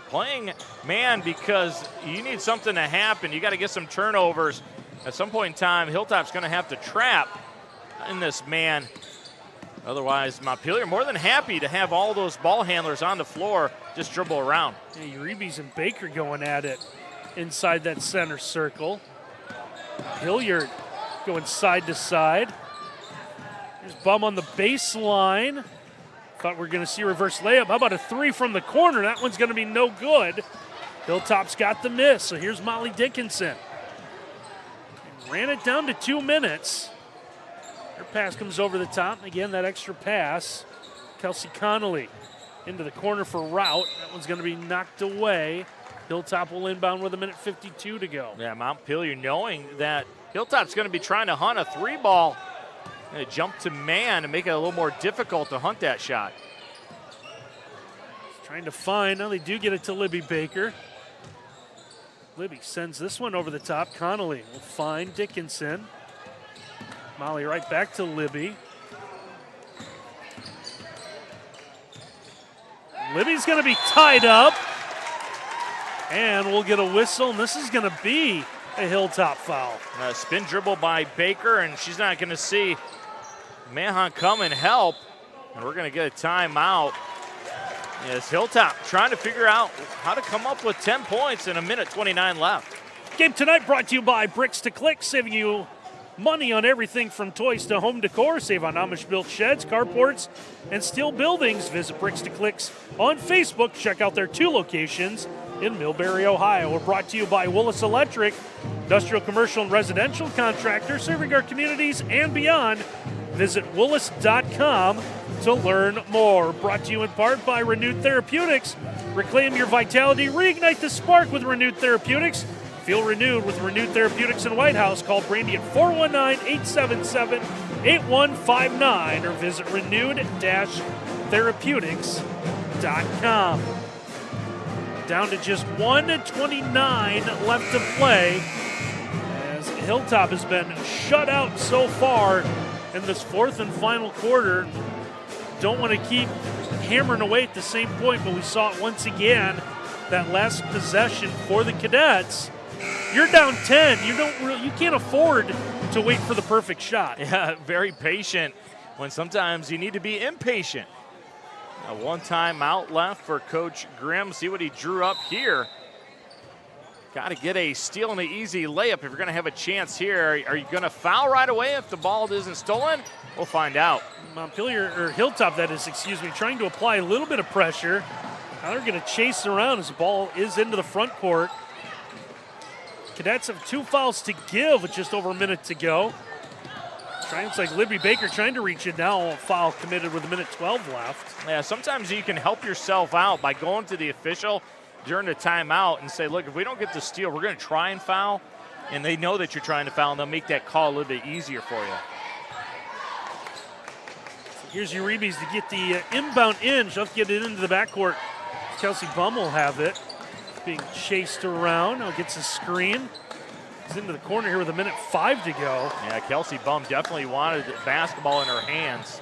Playing man because you need something to happen. You got to get some turnovers. At some point in time, Hilltop's going to have to trap in this man. Otherwise, Montpelier more than happy to have all those ball handlers on the floor just dribble around. Yeah, Uribe's and Baker going at it inside that center circle. Hilliard going side to side. There's Bum on the baseline. Thought we were going to see a reverse layup. How about a 3 from the corner? That one's going to be no good. Hilltop's got the miss, so here's Molly Dickinson. Ran it down to 2 minutes. Her pass comes over the top. Again, that extra pass. Kelsey Connolly into the corner for Rout. That one's going to be knocked away. Hilltop will inbound with 1:52 to go. Yeah, Montpelier knowing that Hilltop's going to be trying to hunt a 3-ball. Jump to man and make it a little more difficult to hunt that shot. Trying to find. Now they do get it to Libby Baker. Libby sends this one over the top. Connolly will find Dickinson. Molly right back to Libby. Libby's going to be tied up. And we'll get a whistle, and this is going to be a Hilltop foul. A spin dribble by Baker, and she's not going to see Mahan come and help. And we're going to get a timeout. Yes, Hilltop trying to figure out how to come up with 10 points in 1:29 left. Game tonight brought to you by Bricks to Click, saving you money on everything from toys to home decor. Save on Amish-built sheds, carports, and steel buildings. Visit Bricks to Clicks on Facebook. Check out their 2 locations in Millbury, Ohio. We're brought to you by Willis Electric, industrial, commercial, and residential contractor serving our communities and beyond. Visit Willis.com to learn more. Brought to you in part by Renewed Therapeutics. Reclaim your vitality, reignite the spark with Renewed Therapeutics. Feel renewed with Renewed Therapeutics in White House. Call Brandy at 419-877-8159 or visit renewed-therapeutics.com. Down to just 1:29 left to play as Hilltop has been shut out so far in this 4th and final quarter. Don't want to keep hammering away at the same point, but we saw it once again, that last possession for the Cadets. You're down 10. You can't afford to wait for the perfect shot. Yeah, very patient when sometimes you need to be impatient. A 1 timeout left for Coach Grimm. See what he drew up here. Got to get a steal and an easy layup if you're going to have a chance here. Are you going to foul right away if the ball isn't stolen? We'll find out. Montpelier, or Hilltop that is, trying to apply a little bit of pressure. Now they're going to chase around as the ball is into the front court. Cadets have 2 fouls to give with just over a minute to go. It's like Libby Baker trying to reach it now. A foul committed with 1:12 left. Yeah, sometimes you can help yourself out by going to the official during the timeout and say, look, if we don't get the steal, we're going to try and foul. And they know that you're trying to foul, and they'll make that call a little bit easier for you. So here's Uribe's to get the inbound in. She'll have to get it into the backcourt. Kelsey Bum will have it. Being chased around. Now gets a screen. He's into the corner here with 1:05 to go. Yeah, Kelsey Bum definitely wanted the basketball in her hands.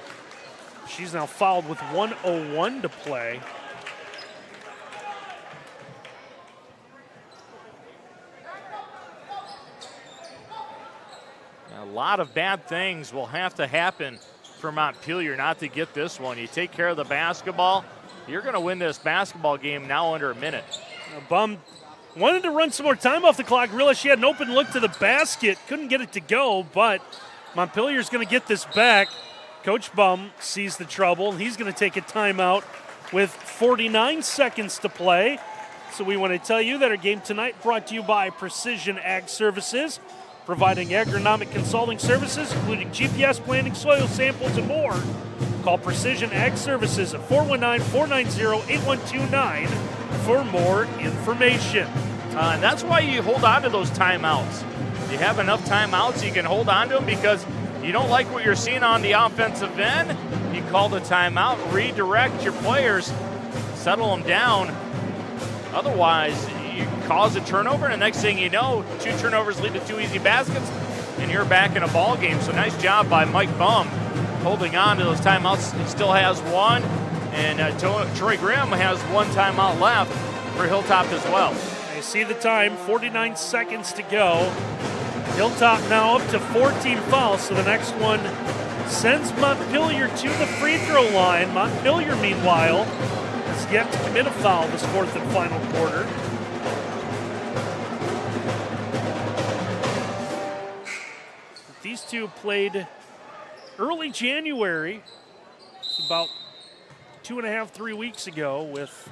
She's now fouled with 1:01 to play. A lot of bad things will have to happen for Montpelier not to get this one. You take care of the basketball, you're going to win this basketball game now under a minute. Bum wanted to run some more time off the clock, realized she had an open look to the basket, couldn't get it to go, but Montpelier's going to get this back. Coach Bum sees the trouble. He's going to take a timeout with 49 seconds to play. So we want to tell you that our game tonight brought to you by Precision Ag Services, providing agronomic consulting services, including GPS planning, soil samples, and more. Call Precision Ag Services at 419-490-8129 for more information. And that's why you hold on to those timeouts. You have enough timeouts, you can hold on to them because you don't like what you're seeing on the offensive end. You call the timeout, redirect your players, settle them down. Otherwise, you cause a turnover, and the next thing you know, 2 turnovers lead to 2 easy baskets, and you're back in a ball game. So nice job by Mike Bum holding on to those timeouts. He still has one, and Troy Graham has 1 timeout left for Hilltop as well. I see the time, 49 seconds to go. Hilltop now up to 14 fouls, so the next one sends Montpelier to the free throw line. Montpelier, meanwhile, has yet to commit a foul this 4th and final quarter. These two played early January, about 2.5, 3 weeks ago, with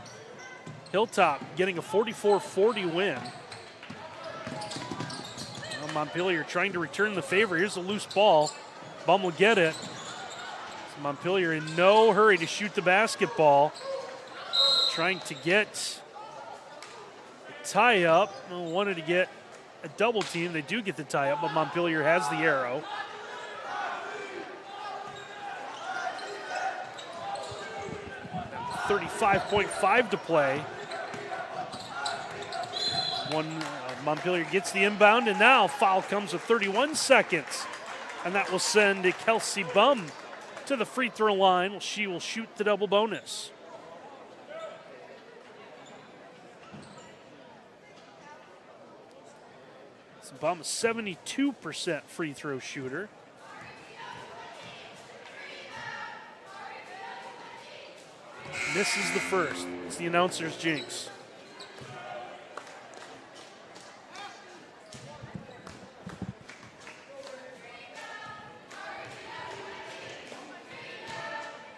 Hilltop getting a 44-40 win. Well, Montpelier trying to return the favor. Here's a loose ball. Bum will get it. So Montpelier in no hurry to shoot the basketball. Trying to get a tie-up. Well, wanted to get a double team. They do get the tie-up, but Montpelier has the arrow. .5 to play. Montpelier gets the inbound, and now foul comes with 31 seconds. And that will send Kelsey Bum to the free throw line. She will shoot the double bonus. So Bum, a 72% free throw shooter. Misses the first. It's the announcer's jinx.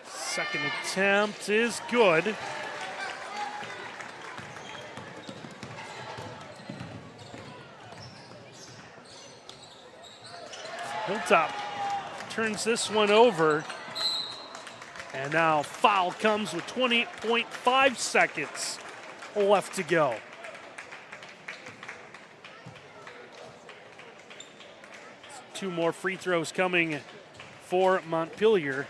Second attempt is good. Hilltop turns this one over. And now foul comes with 20.5 seconds left to go. Two more free throws coming for Montpelier.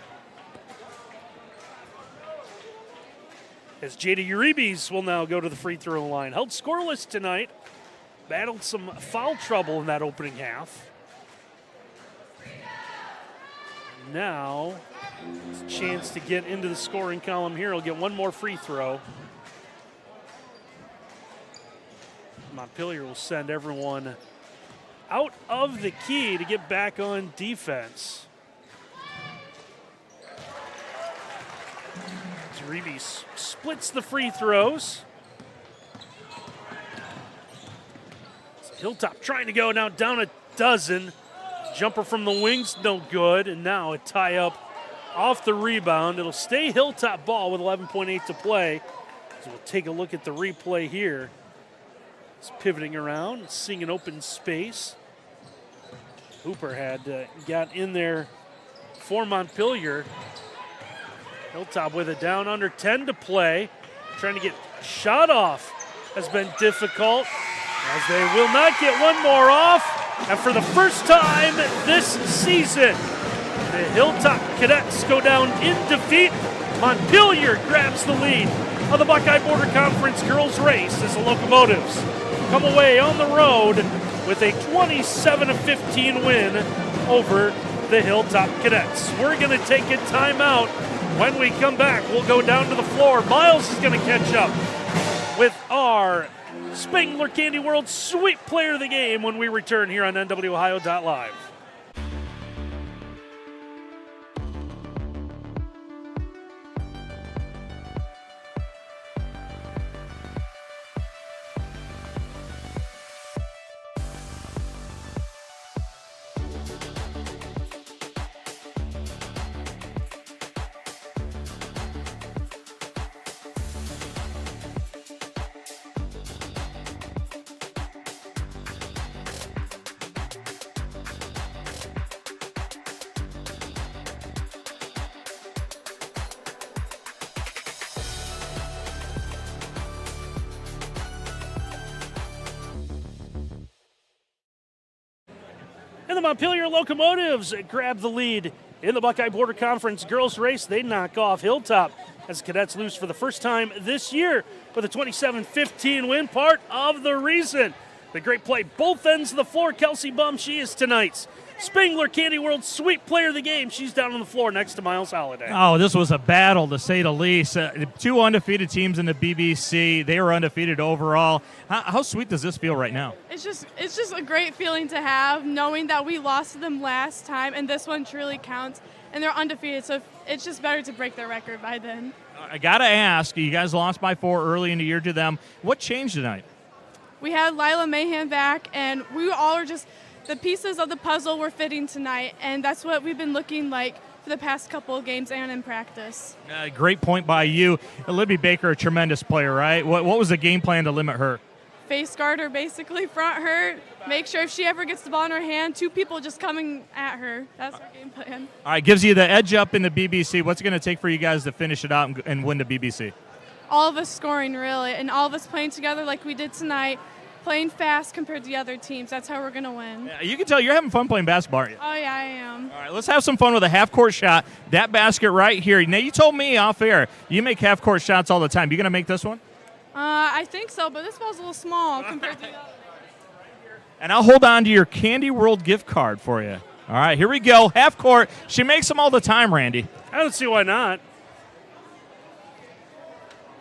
As Jada Uribes will now go to the free throw line. Held scoreless tonight. Battled some foul trouble in that opening half. Now, it's a chance to get into the scoring column here. He'll get one more free throw. Montpelier will send everyone out of the key to get back on defense. Uribes splits the free throws. Hilltop trying to go now down a dozen. Jumper from the wings, no good. And now a tie up off the rebound. It'll stay Hilltop ball with 11.8 to play. So we'll take a look at the replay here. It's pivoting around, seeing an open space. Hooper had got in there for Montpelier. Hilltop with it down under 10 to play. Trying to get shot off has been difficult, as they will not get one more off. And for the first time this season, the Hilltop Cadets go down in defeat. Montpelier grabs the lead of the Buckeye Border Conference girls race as the Locomotives come away on the road with a 27-15 win over the Hilltop Cadets. We're going to take a timeout. When we come back, we'll go down to the floor. Miles is going to catch up with our Spangler Candy World Sweet Player of the Game when we return here on NWOhio.live. Montpelier Locomotives grab the lead in the Buckeye Border Conference girls race. They knock off Hilltop as cadets lose for the first time this year with a 27-15 win. Part of the reason. The great play, both ends of the floor. Kelsey Bum, she is tonight's Spangler Candy World Sweet Player of the Game. She's down on the floor next to Miles Holliday. Oh, this was a battle, to say the least. Two undefeated teams in the BBC. They were undefeated overall. How sweet does this feel right now? It's just a great feeling to have, knowing that we lost to them last time, and this one truly counts. And they're undefeated, so it's just better to break their record by then. I got to ask, you guys lost by 4 early in the year to them. What changed tonight? We had Lila Mahan back, and we all are just – the pieces of the puzzle were fitting tonight, and that's what we've been looking like for the past couple of games and in practice. Great point by you. Libby Baker, a tremendous player, right? What was the game plan to limit her? Face guard her, basically, front her, make sure if she ever gets the ball in her hand, 2 people just coming at her. That's our game plan. All right, gives you the edge up in the BBC. What's it going to take for you guys to finish it out and win the BBC? All of us scoring, really, and all of us playing together like we did tonight. Playing fast compared to the other teams. That's how we're going to win. Yeah, you can tell you're having fun playing basketball, aren't you? Oh, yeah, I am. All right, let's have some fun with a half-court shot. That basket right here. Now, you told me off air you make half-court shots all the time. You going to make this one? I think so, but this ball's a little small compared to the other. And I'll hold on to your Candy World gift card for you. All right, here we go. Half-court. She makes them all the time, Randy. I don't see why not.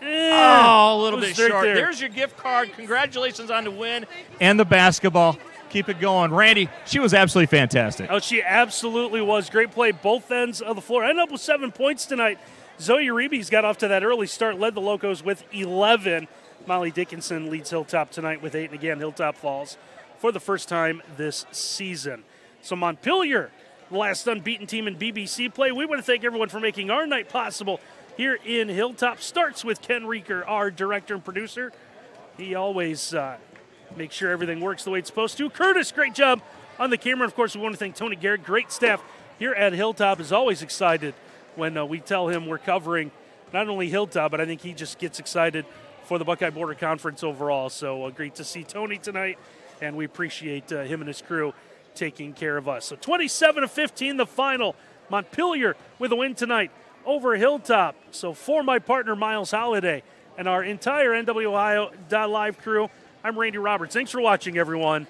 Oh, a little bit right short. There's your gift card. Congratulations on the win and the basketball. Keep it going. Randy, she was absolutely fantastic. Oh, she absolutely was. Great play, both ends of the floor. Ended up with 7 points tonight. Zoe Uribe's got off to that early start, led the Locos with 11. Molly Dickinson leads Hilltop tonight with 8. And again, Hilltop falls for the first time this season. So Montpelier, the last unbeaten team in BBC play. We want to thank everyone for making our night possible here in Hilltop. Starts with Ken Reeker, our director and producer. He always makes sure everything works the way it's supposed to. Curtis, great job on the camera. Of course, we want to thank Tony Garrett. Great staff here at Hilltop. Is always excited when we tell him we're covering not only Hilltop, but I think he just gets excited for the Buckeye Border Conference overall. So great to see Tony tonight, and we appreciate him and his crew taking care of us. So 27-15, the final. Montpelier with a win tonight over Hilltop. So for my partner, Miles Holliday, and our entire NW Ohio.live crew, I'm Randy Roberts. Thanks for watching, everyone.